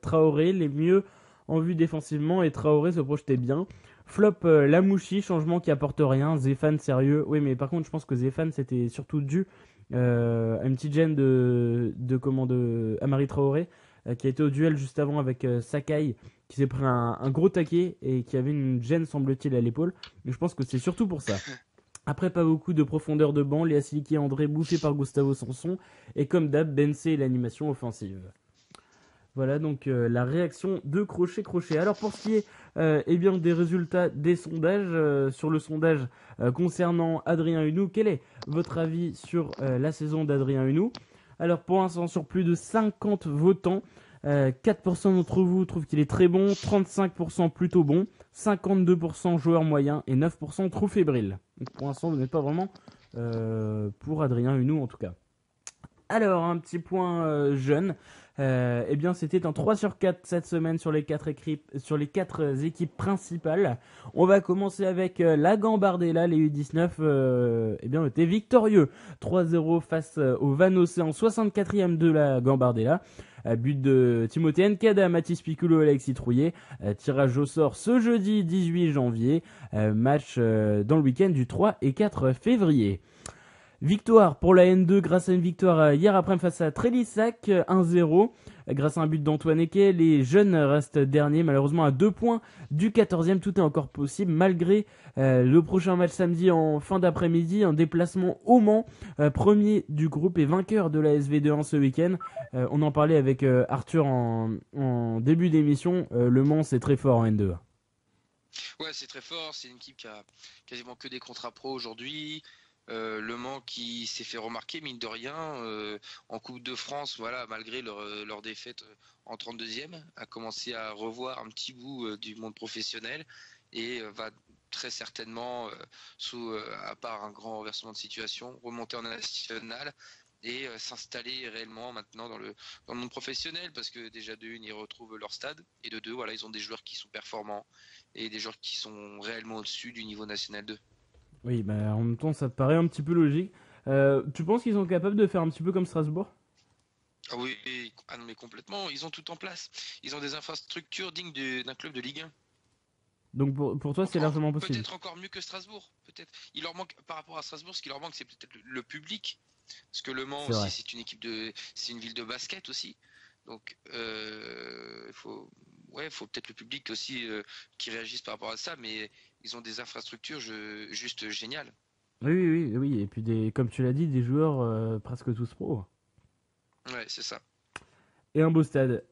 Traoré, les mieux en vue défensivement et Traoré se projetait bien. Flop Lamouchi, changement qui apporte rien. Zéphane sérieux. Oui, mais par contre, je pense que Zéphane c'était surtout dû à une petite gêne de Amari Traoré. Qui a été au duel juste avant avec Sakai, qui s'est pris un gros taquet et qui avait une gêne semble-t-il à l'épaule. Mais je pense que c'est surtout pour ça. Après, pas beaucoup de profondeur de banc, Léa Siliki et André bouffés par Gustavo Sanson, et comme d'hab, Bensé et l'animation offensive. Voilà donc la réaction de Crochet. Alors pour ce qui est bien des résultats des sondages, sur le sondage concernant Adrien Hunou, quel est votre avis sur la saison d'Adrien Hunou? Alors pour l'instant, sur plus de 50 votants, 4% d'entre vous trouvent qu'il est très bon, 35% plutôt bon, 52% joueur moyen et 9% trop fébrile. Donc pour l'instant, vous n'êtes pas vraiment pour Adrien Hunou en tout cas. Alors, un petit point jeune. Eh bien, c'était un 3 sur 4 cette semaine sur les 4 équipes principales. On va commencer avec la Gambardella, les U19. Eh bien, étaient victorieux. 3-0 face au Vanosé en 64e de la Gambardella. But de Timothée Nkada, Mathis Piccolo et Alexis Trouillet. Tirage au sort ce jeudi 18 janvier. Match dans le week-end du 3 et 4 février. Victoire pour la N2 grâce à une victoire hier après-midi face à Trélissac 1-0 grâce à un but d'Antoine Eke. Les jeunes restent derniers malheureusement à 2 points du 14e. Tout est encore possible malgré le prochain match samedi en fin d'après-midi. Un déplacement au Mans, premier du groupe et vainqueur de la SV2-1 ce week-end. On en parlait avec Arthur en début d'émission. Le Mans c'est très fort en N2. Ouais, c'est très fort. C'est une équipe qui a quasiment que des contrats pro aujourd'hui. Le Mans qui s'est fait remarquer mine de rien en Coupe de France, voilà, malgré leur défaite en 32e, a commencé à revoir un petit bout du monde professionnel et va très certainement, à part un grand renversement de situation, remonter en national et s'installer réellement maintenant dans le monde professionnel, parce que déjà de une, ils retrouvent leur stade, et de deux, voilà, ils ont des joueurs qui sont performants et des joueurs qui sont réellement au-dessus du niveau national 2. Oui, bah en même temps, ça te paraît un petit peu logique. Tu penses qu'ils sont capables de faire un petit peu comme Strasbourg ? Ah oui, non mais complètement, ils ont tout en place. Ils ont des infrastructures dignes d'un club de Ligue 1. Donc pour toi, c'est largement possible. Peut-être encore mieux que Strasbourg. Peut-être. Il leur manque, par rapport à Strasbourg, ce qui leur manque, c'est peut-être le public. Parce que Le Mans aussi, c'est une ville de basket aussi. Donc faut peut-être le public aussi qui réagisse par rapport à ça, mais ils ont des infrastructures juste géniales. Oui. Et puis comme tu l'as dit, des joueurs presque tous pros. Ouais, c'est ça. Et un beau stade.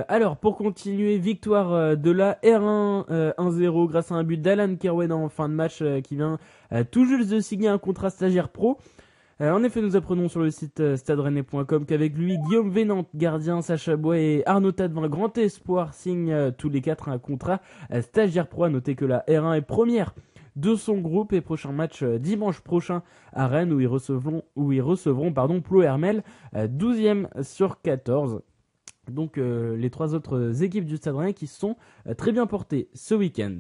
Alors, pour continuer, victoire de la R1 1-0 grâce à un but d'Alan Kerwen en fin de match qui vient tout juste de signer un contrat stagiaire pro. En effet, nous apprenons sur le site stade-rennais.com qu'avec lui, Guillaume Vénant, gardien, Sacha Bois et Arnaud Tadevin, grand espoir, signent tous les 4 un contrat stagiaire pro. À noter que la R1 est première de son groupe et prochain match dimanche prochain à Rennes où ils recevront Plo Hermel, 12e sur 14. Donc les 3 autres équipes du Stade Rennais qui se sont très bien portées ce week-end.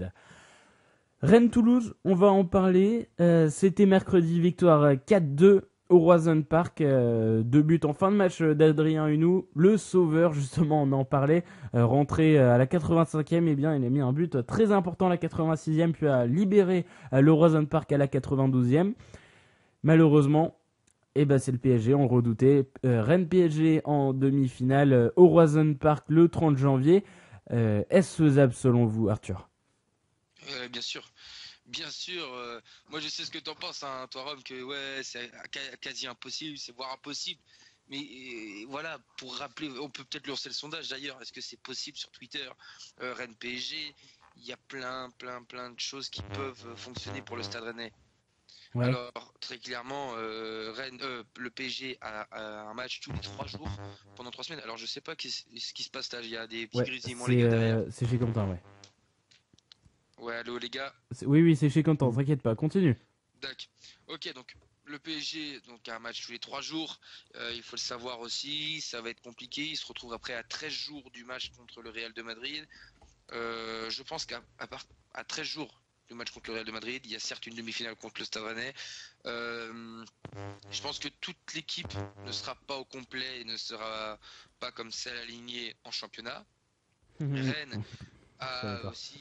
Rennes-Toulouse, on va en parler. C'était mercredi, victoire 4-2 au Roison Park. 2 buts en fin de match d'Adrien Hunou, le sauveur, justement, on en parlait. Rentré à la 85e, eh bien, il a mis un but très important à la 86e, puis a libéré le Roison Park à la 92e. Malheureusement, c'est le PSG, on le redoutait. Rennes-PSG en demi-finale au Roison Park le 30 janvier. Est-ce faisable selon vous, Arthur ? Bien sûr. Moi je sais ce que t'en penses, hein, toi Rome, que ouais, c'est quasi impossible, c'est voire impossible. Mais voilà, pour rappeler, on peut peut-être lancer le sondage d'ailleurs. Est-ce que c'est possible sur Twitter, Rennes PSG? Il y a plein de choses qui peuvent fonctionner pour le Stade Rennais. Ouais. Alors très clairement, le PSG a un match tous les 3 jours pendant 3 semaines. Alors je sais pas ce qui se passe là. Il y a des petits grésillements les gars derrière. C'est chez Quentin, ouais. Ouais, allô les gars. Oui, c'est chez Quentin, t'inquiète pas, continue. D'accord. Ok, donc le PSG a un match tous les 3 jours. Il faut le savoir aussi, ça va être compliqué. Il se retrouve après à 13 jours du match contre le Real de Madrid. Je pense qu'à 13 jours du match contre le Real de Madrid, il y a certes une demi-finale contre le Stade Rennais. Je pense que toute l'équipe ne sera pas au complet et ne sera pas comme celle alignée en championnat. Rennes a aussi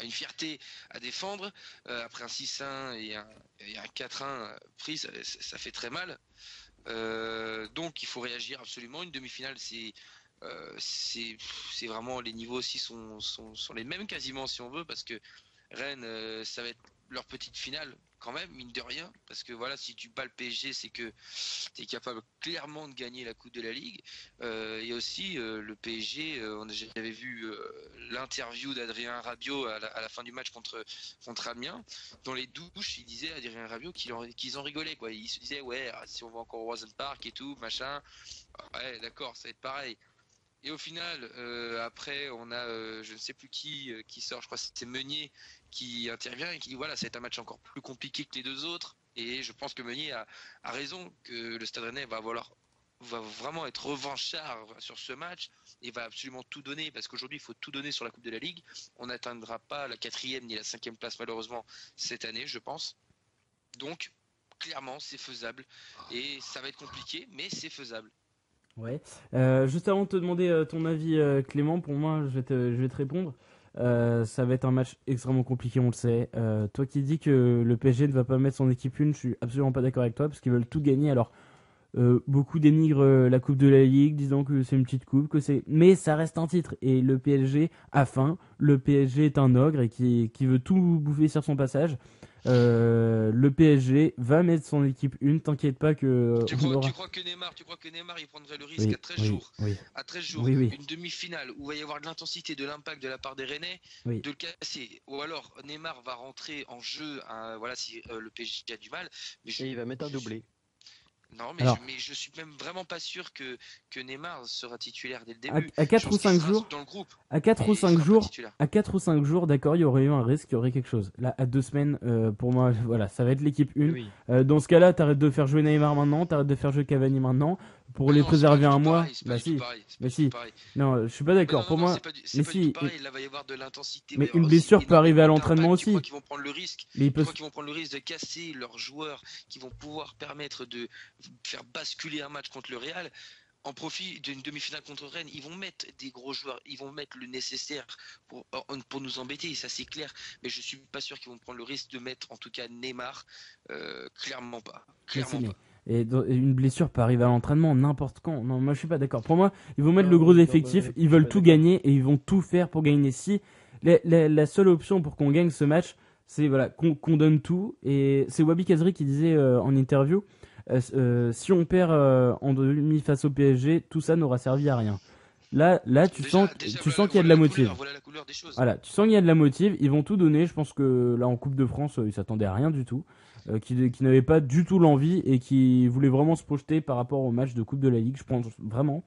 une fierté à défendre après un 6-1 et un 4-1 pris, ça fait très mal. Donc il faut réagir absolument. Une demi-finale, c'est vraiment, les niveaux aussi sont les mêmes quasiment si on veut, parce que Rennes, ça va être leur petite finale quand même, mine de rien, parce que voilà, si tu bats le PSG, c'est que tu es capable clairement de gagner la Coupe de la Ligue. Et aussi, le PSG, j'avais vu l'interview d'Adrien Rabiot à la fin du match contre Amiens. Dans les douches, il disait à Adrien Rabiot qu'ils en rigolaient, quoi. Ils se disaient, ouais, si on va encore au Roison Park et tout, machin, ouais, d'accord, ça va être pareil. Et au final, après, on a je ne sais plus qui sort, je crois que c'est Meunier qui intervient et qui dit voilà, c'est un match encore plus compliqué que les deux autres. Et je pense que Meunier a raison, que le Stade Rennais va vraiment être revanchard sur ce match et va absolument tout donner, parce qu'aujourd'hui, il faut tout donner sur la Coupe de la Ligue. On n'atteindra pas la 4e ni la 5e place, malheureusement, cette année, je pense. Donc, clairement, c'est faisable. Et ça va être compliqué, mais c'est faisable. Ouais. Juste avant de te demander ton avis, Clément, pour moi, je vais te répondre. Ça va être un match extrêmement compliqué, on le sait. Toi qui dis que le PSG ne va pas mettre son équipe 1, je suis absolument pas d'accord avec toi, parce qu'ils veulent tout gagner. Alors, beaucoup dénigrent la Coupe de la Ligue, disant que c'est une petite coupe, mais ça reste un titre. Et le PSG a faim. Le PSG est un ogre et qui veut tout bouffer sur son passage. Le PSG va mettre son équipe 1, t'inquiète pas que tu crois que Neymar il prendrait le risque à 13 jours une demi-finale où il va y avoir de l'intensité, de l'impact de la part des Rennais, de le casser, ou alors Neymar va rentrer en jeu, voilà, si le PSG a du mal, et il va mettre un doublé. Non, mais je suis même vraiment pas sûr que Neymar sera titulaire dès le début. À 4 ou 5 jours, dans le groupe, à 4 ou 5 jours, d'accord, il y aurait eu un risque, il y aurait quelque chose. Là, à 2 semaines, pour moi, voilà, ça va être l'équipe 1. Oui. Dans ce cas-là, t'arrêtes de faire jouer Neymar maintenant, t'arrêtes de faire jouer Cavani maintenant, pour les préserver un mois. Bah si. Non, je suis pas d'accord. Pour moi, c'est pas du tout pareil. Là, va y avoir de l'intensité. Mais une blessure peut arriver à l'entraînement aussi. Je crois qu'ils vont prendre le risque. Je crois qu'ils vont prendre le risque de casser leurs joueurs, qui vont pouvoir permettre de faire basculer un match contre le Real. En profit d'une demi-finale contre Rennes, ils vont mettre des gros joueurs, ils vont mettre le nécessaire pour nous embêter, ça c'est clair. Mais je suis pas sûr qu'ils vont prendre le risque de mettre, en tout cas, Neymar. Clairement pas. Et une blessure peut arriver à l'entraînement n'importe quand. Non, moi je suis pas d'accord. Pour moi, ils vont mettre le gros effectif, ils veulent tout gagner et ils vont tout faire pour gagner. Si la seule option pour qu'on gagne ce match, c'est voilà, qu'on donne tout. Et c'est Wabi Kazri qui disait en interview, si on perd en demi face au PSG, tout ça n'aura servi à rien. Là, tu sens qu'il y a de la motive. Voilà, tu sens qu'il y a de la motive. Ils vont tout donner. Je pense que là en Coupe de France, ils s'attendaient à rien du tout. Qui n'avaient pas du tout l'envie et qui voulaient vraiment se projeter par rapport au match de Coupe de la Ligue, je pense vraiment.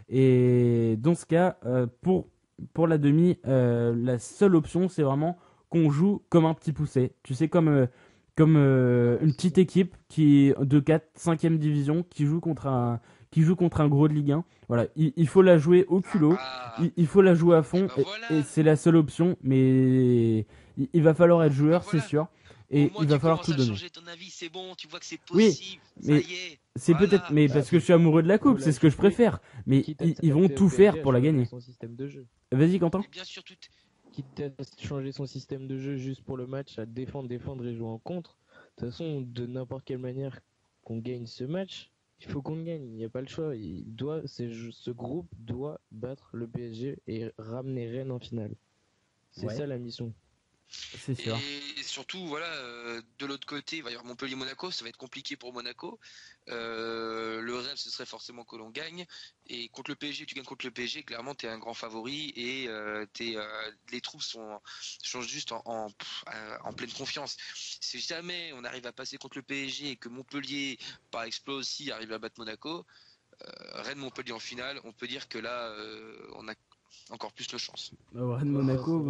Et dans ce cas, pour la demi, la seule option, c'est vraiment qu'on joue comme un petit poussé. Tu sais, comme une petite équipe de 5e division qui joue contre un gros de Ligue 1. Voilà, il faut la jouer au culot, il faut la jouer à fond, et c'est la seule option, mais il va falloir être joueur, c'est sûr. Et il va falloir tout donner. Ton avis, c'est bon, tu vois que c'est possible. Oui, mais c'est peut-être, mais parce que je suis amoureux de la coupe, c'est ce que je préfère. Mais ils vont tout faire pour la gagner. Vas-y, Quentin. Bien sûr, Quitte à changer son système de jeu juste pour le match, à défendre et jouer en contre. De toute façon, de n'importe quelle manière qu'on gagne ce match, il faut qu'on gagne. Il n'y a pas le choix. Ce groupe doit battre le PSG et ramener Rennes en finale. C'est ça la mission. C'est sûr. Et surtout, voilà, de l'autre côté, il va y avoir Montpellier-Monaco, ça va être compliqué pour Monaco. Le rêve, ce serait forcément que l'on gagne. Et contre le PSG, tu gagnes contre le PSG, clairement, tu es un grand favori et les troupes sont juste en pleine confiance. Si jamais on arrive à passer contre le PSG et que Montpellier, par exploit aussi, arrive à battre Monaco, Rennes-Montpellier en finale, on peut dire que là, on a encore plus de chance. Rennes-Monaco.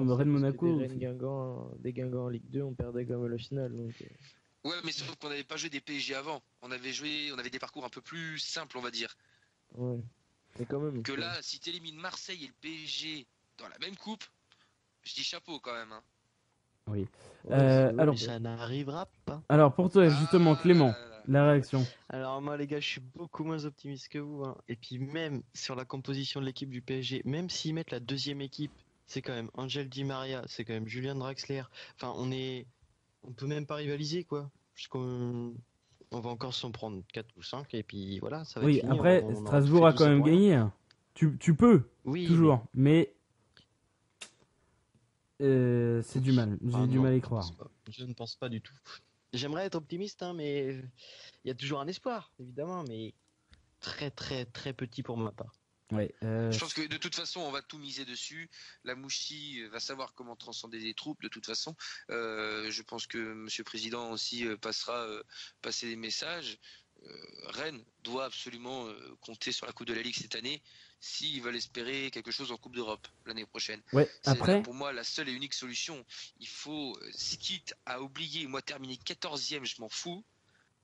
Des Guingamp en Ligue 2, on perdait comme la finale. Donc... Ouais, mais sauf qu'on n'avait pas joué des PSG avant. On avait des parcours un peu plus simples, on va dire. Ouais. Mais quand même. Que là, si tu élimines Marseille et le PSG dans la même coupe, je dis chapeau quand même. Hein. Oui. Alors, ça n'arrivera pas. Alors pour toi, justement, Clément. La réaction. Alors moi les gars, je suis beaucoup moins optimiste que vous. Hein. Et puis même sur la composition de l'équipe du PSG, même s'ils mettent la deuxième équipe, c'est quand même Angel Di Maria, c'est quand même Julian Draxler. Enfin, on peut même pas rivaliser quoi. Puisqu'on va encore s'en prendre 4 ou 5 et puis voilà, ça va être fini. Après, Strasbourg a quand même gagné. Tu peux, toujours. Mais c'est du mal. J'ai du mal à y croire. Je ne pense pas du tout. J'aimerais être optimiste, hein, mais il y a toujours un espoir, évidemment, mais très très très petit pour ma part. Ouais. Je pense que de toute façon, on va tout miser dessus. La Mouchi va savoir comment transcender des troupes. De toute façon, je pense que Monsieur le Président aussi passer des messages. Rennes doit absolument compter sur la Coupe de la Ligue cette année s'ils veulent espérer quelque chose en Coupe d'Europe l'année prochaine. Ouais. C'est Après. pour moi la seule et unique solution. Il faut, quitte à oublier, moi terminer 14e, je m'en fous,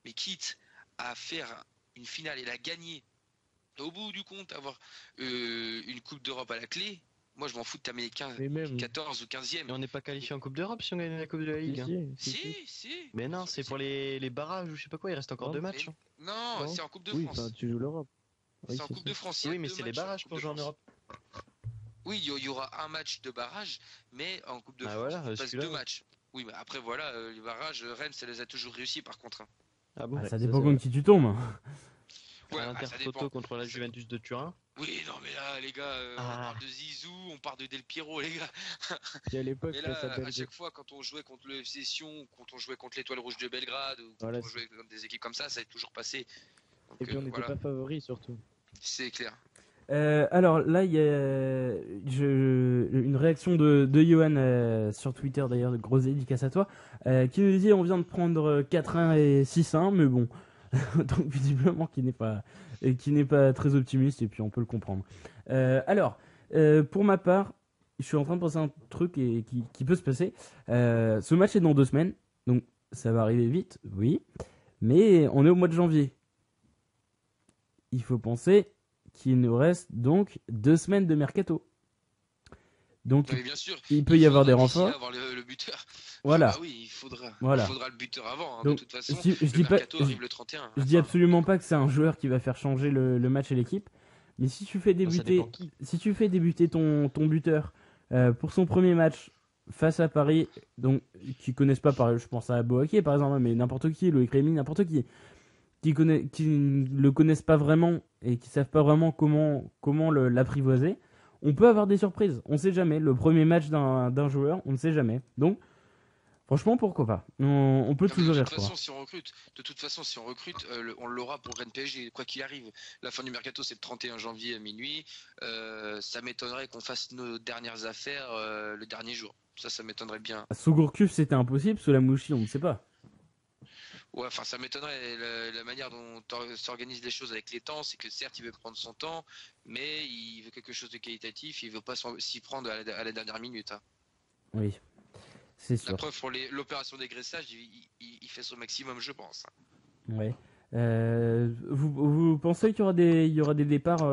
mais quitte à faire une finale et la gagner. Au bout du compte, avoir une Coupe d'Europe à la clé, moi je m'en fous de terminer 14 ou 15e. Et on n'est pas qualifié en Coupe d'Europe si on gagne la Coupe de la Ligue. Si. Mais non, c'est pour les barrages ou je sais pas quoi, il reste encore 2 matchs. Non, c'est en Coupe de Oui, France. tu joues l'Europe. C'est en Coupe de France. Oui, mais c'est les barrages pour jouer en Europe. Oui, il y aura un match de barrage, mais en Coupe de France, voilà, il passe 2 matchs. Oui, mais après voilà, les barrages, Rennes, ça les a toujours réussi par contre. Ah bon? Ça dépend contre qui tu tombes. Ouais, Intertoto contre la Juventus de Turin. Oui, non mais là, les gars, on parle de Zizou, on parle de Del Piero, les gars. Et à l'époque, mais là, à chaque fois, quand on jouait contre le FC Sion, quand on jouait contre l'Étoile Rouge de Belgrade, ou quand on jouait contre des équipes comme ça a toujours passé. Donc, et puis on n'était pas favoris surtout. C'est clair. Alors là, il y a une réaction de Johan sur Twitter, d'ailleurs, de grosse dédicace à toi, qui nous dit on vient de prendre 4-1 et 6-1, mais bon, donc visiblement qui n'est pas très optimiste, et puis on peut le comprendre. Alors, pour ma part, je suis en train de penser à un truc qui peut se passer. Ce match est dans 2 semaines, donc ça va arriver vite, oui, mais on est au mois de janvier. Il faut penser qu'il nous reste donc 2 semaines de mercato. Donc oui, bien sûr, il peut y avoir des renforts. Avoir le buteur. Voilà. Oui, il faudra le buteur avant. Donc, de toute façon, le mercato arrive le 31. Je dis absolument pas que c'est un joueur qui va faire changer le match et l'équipe. Mais si tu fais débuter ton buteur pour son premier match face à Paris, donc qui connaissent pas, je pense à Boaké par exemple, mais n'importe qui, Loïc Rémy, n'importe qui ne le connaissent pas vraiment et qui savent pas vraiment comment l'apprivoiser, on peut avoir des surprises. On sait jamais. Le premier match d'un joueur, on ne sait jamais. Donc, franchement, pourquoi pas. On peut toujours y croire. De toute façon, si on recrute, on l'aura pour Rennes PSG, quoi qu'il arrive. La fin du mercato, c'est le 31 janvier à minuit. Ça m'étonnerait qu'on fasse nos dernières affaires le dernier jour. Ça m'étonnerait bien. Sous Gourcuff, c'était impossible. Sous la Mouchi, on ne sait pas. Ouais, enfin, ça m'étonnerait. La manière dont s'organisent les choses avec les temps, c'est que certes, il veut prendre son temps, mais il veut quelque chose de qualitatif. Il veut pas s'y prendre à la dernière minute. Hein. Oui, c'est sûr. La preuve pour l'opération dégraissage, il fait son maximum, je pense. Ouais. Vous pensez qu'il y aura des départs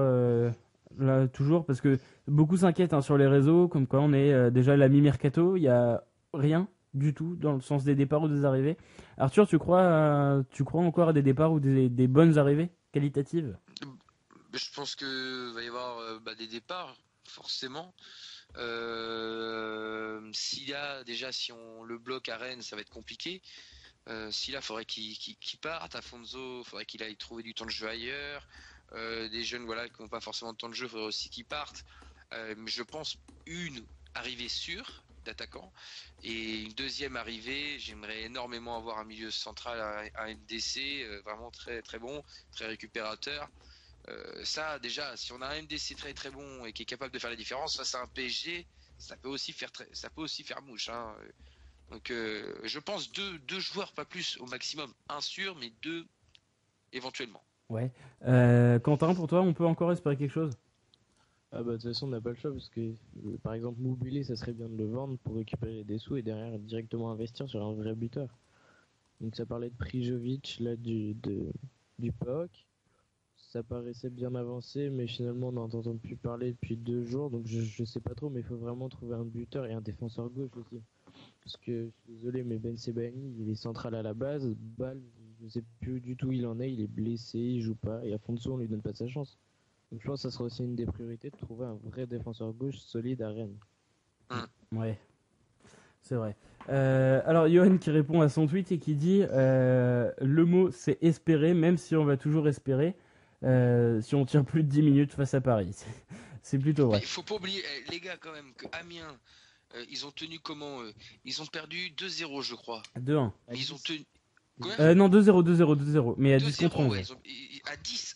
là toujours, parce que beaucoup s'inquiètent sur les réseaux, comme quoi on est déjà à la mi-mercato, il y a rien du tout dans le sens des départs ou des arrivées. Arthur, tu crois encore à des départs ou des bonnes arrivées qualitatives? Je pense que va y avoir des départs forcément. Si on le bloque à Rennes, ça va être compliqué. S'il faudrait qu'il parte. Afonso, faudrait qu'il aille trouver du temps de jeu ailleurs. Des jeunes qui n'ont pas forcément de temps de jeu, faudrait aussi qu'ils partent. Mais je pense une arrivée sûre d'attaquant et une deuxième arrivée. J'aimerais énormément avoir un milieu central à MDC vraiment très très bon, très récupérateur. Ça déjà, si on a un MDC très très bon et qui est capable de faire la différence face à un PSG, ça peut aussi faire mouche. Hein. Donc je pense deux joueurs, pas plus au maximum, un sûr, mais 2 éventuellement. Ouais. Quentin, pour toi, on peut encore espérer quelque chose? Ah bah de toute façon on n'a pas le choix parce que par exemple Moubili, ça serait bien de le vendre pour récupérer des sous et derrière directement investir sur un vrai buteur. Donc ça parlait de Prijovic là du PAOK. Ça paraissait bien avancé mais finalement on n'en entend plus parler depuis 2 jours, donc je sais pas trop, mais il faut vraiment trouver un buteur et un défenseur gauche aussi. Parce que je suis désolé mais Ben Sebaini il est central à la base, Ball je sais plus du tout où il en est, il est blessé, il joue pas et Afonso on lui donne pas de sa chance. Donc je pense que ça sera aussi une des priorités de trouver un vrai défenseur gauche solide à Rennes. Ouais, c'est vrai. Alors Johan qui répond à son tweet et qui dit le mot c'est espérer, même si on va toujours espérer si on tient plus de 10 minutes face à Paris. C'est plutôt vrai. Il faut pas oublier, les gars, quand même, que Amiens, ils ont tenu comment Ils ont perdu 2-0, je crois. 2-1. Ils ont tenu. Non, 2-0, 2-0, 2-0. Mais à 10 contre 11. Ouais,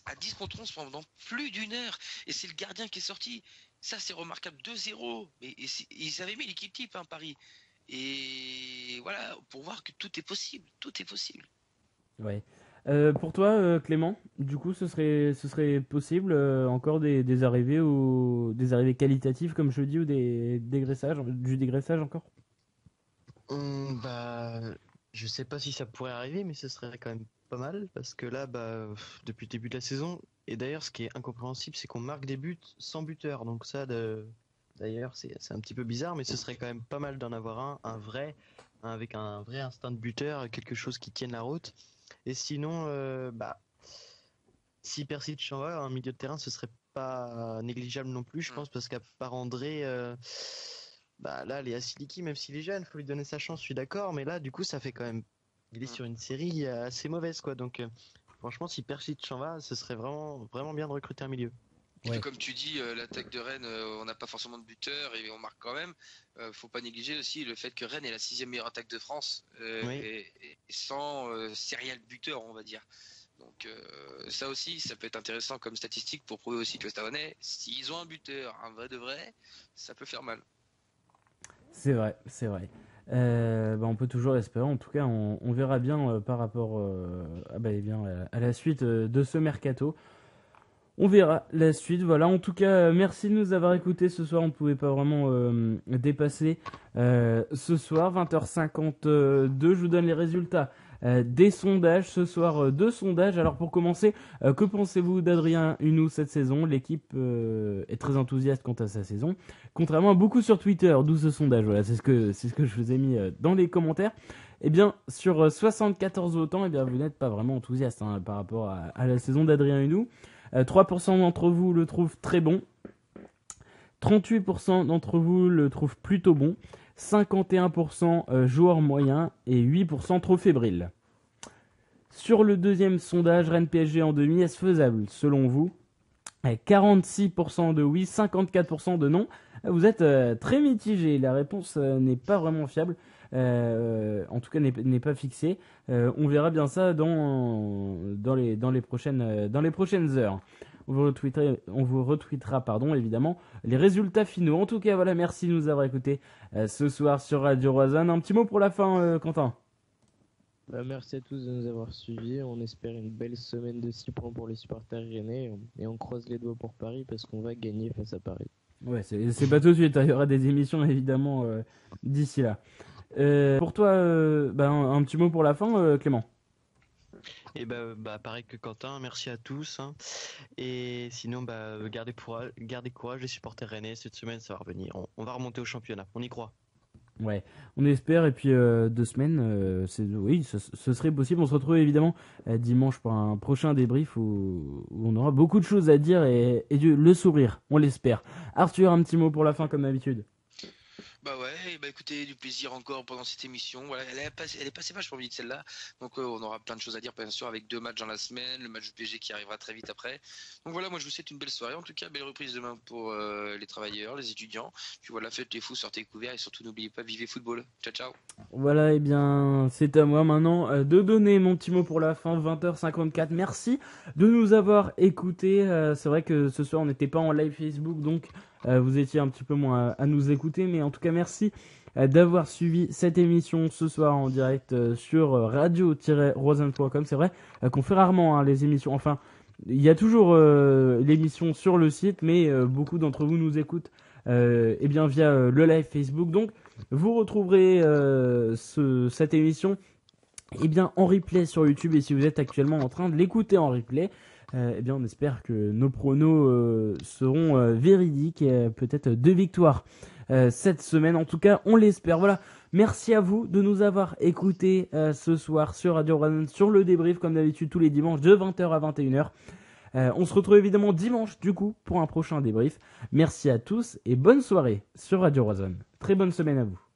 à 10 contre 11 pendant plus d'une heure. Et c'est le gardien qui est sorti. Ça, c'est remarquable. 2-0. Ils avaient mis l'équipe type, hein, Paris. Et voilà, pour voir que tout est possible. Tout est possible. Ouais. Pour toi, Clément, du coup, ce serait possible encore des arrivées ou des arrivées qualitatives, comme je dis, ou du dégraissage encore? Bah, je sais pas si ça pourrait arriver, mais ce serait quand même pas mal parce que là, depuis le début de la saison, et d'ailleurs, ce qui est incompréhensible, c'est qu'on marque des buts sans buteur. Donc ça, d'ailleurs, c'est un petit peu bizarre, mais ce serait quand même pas mal d'en avoir un vrai, avec un vrai instinct de buteur, quelque chose qui tienne la route. Et sinon, si Persic s'en va, un milieu de terrain, ce serait pas négligeable non plus, je pense, parce qu'à part André, là, Léa Siliki, même s'il est jeune, faut lui donner sa chance, je suis d'accord, mais là, du coup, ça fait quand même, il est sur une série assez mauvaise, quoi. Donc, franchement, si Persic s'en va, ce serait vraiment, vraiment bien de recruter un milieu. Et Ouais. puis, comme tu dis, l'attaque de Rennes, on n'a pas forcément de buteur et on marque quand même. Faut pas négliger aussi le fait que Rennes est la 6e meilleure attaque de France Oui. et sans serial buteur, on va dire. Donc ça aussi, ça peut être intéressant comme statistique pour prouver aussi que le Stade Rennais, s'ils ont un buteur, un vrai de vrai, ça peut faire mal. C'est vrai, c'est vrai. On peut toujours espérer. En tout cas, on verra bien par rapport à la suite de ce mercato. On verra la suite. Voilà. En tout cas, merci de nous avoir écoutés ce soir. On ne pouvait pas vraiment dépasser ce soir 20h52. Je vous donne les résultats des sondages. Ce soir, 2 sondages. Alors pour commencer, que pensez-vous d'Adrien Hunou cette saison? L'équipe est très enthousiaste quant à sa saison, contrairement à beaucoup sur Twitter, d'où ce sondage. Voilà, c'est ce que je vous ai mis dans les commentaires. Eh bien, sur 74 votants, eh bien, vous n'êtes pas vraiment enthousiaste par rapport à la saison d'Adrien Hunou. 3% d'entre vous le trouvent très bon. 38% d'entre vous le trouvent plutôt bon. 51% joueur moyen et 8% trop fébrile. Sur le deuxième sondage, Rennes PSG en demi, est-ce faisable selon vous? 46% de oui, 54% de non. Vous êtes très mitigé. La réponse n'est pas vraiment fiable. En tout cas, n'est pas fixée. On verra bien ça dans les prochaines heures. On vous retweetera, évidemment, les résultats finaux. En tout cas, voilà, merci de nous avoir écoutés ce soir sur Radio Roazhon. Un petit mot pour la fin, Quentin. Merci à tous de nous avoir suivis. On espère une belle semaine de 6 points pour les supporters rennais et on croise les doigts pour Paris parce qu'on va gagner face à Paris. Ouais, c'est pas tout de suite. Il y aura des émissions évidemment d'ici là. Pour toi, un petit mot pour la fin, Clément. Et pareil que Quentin, merci à tous. Hein. Et sinon, gardez courage les supporters rennais. Cette semaine, ça va revenir. On va remonter au championnat. On y croit. Ouais, on espère. Et puis 2 semaines, ce serait possible. On se retrouve évidemment dimanche pour un prochain débrief où on aura beaucoup de choses à dire et le sourire. On l'espère. Arthur, un petit mot pour la fin comme d'habitude. Écoutez, du plaisir encore pendant cette émission. Voilà, elle est passée vachement vite celle-là. Donc on aura plein de choses à dire bien sûr avec 2 matchs dans la semaine, le match du PSG qui arrivera très vite après. Donc voilà, moi je vous souhaite une belle soirée. En tout cas, belle reprise demain pour les travailleurs, les étudiants. Puis voilà, faites les fous, sortez couverts et surtout n'oubliez pas, vivez football. Ciao ciao. Voilà, c'est à moi maintenant de donner mon petit mot pour la fin, 20h54. Merci de nous avoir écoutés. C'est vrai que ce soir on n'était pas en live Facebook, donc vous étiez un petit peu moins à nous écouter, mais en tout cas merci d'avoir suivi cette émission ce soir en direct sur radio-roazhon.com. C'est vrai qu'on fait rarement les émissions, enfin il y a toujours l'émission sur le site, mais beaucoup d'entre vous nous écoutent via le live Facebook. Donc vous retrouverez cette émission en replay sur YouTube, et si vous êtes actuellement en train de l'écouter en replay, on espère que nos pronos seront véridiques et peut-être 2 victoires cette semaine. En tout cas, on l'espère. Voilà, merci à vous de nous avoir écoutés ce soir sur Radio Roazhon, sur le débrief comme d'habitude tous les dimanches de 20h à 21h. On se retrouve évidemment dimanche du coup pour un prochain débrief. Merci à tous et bonne soirée sur Radio Roazhon. Très bonne semaine à vous.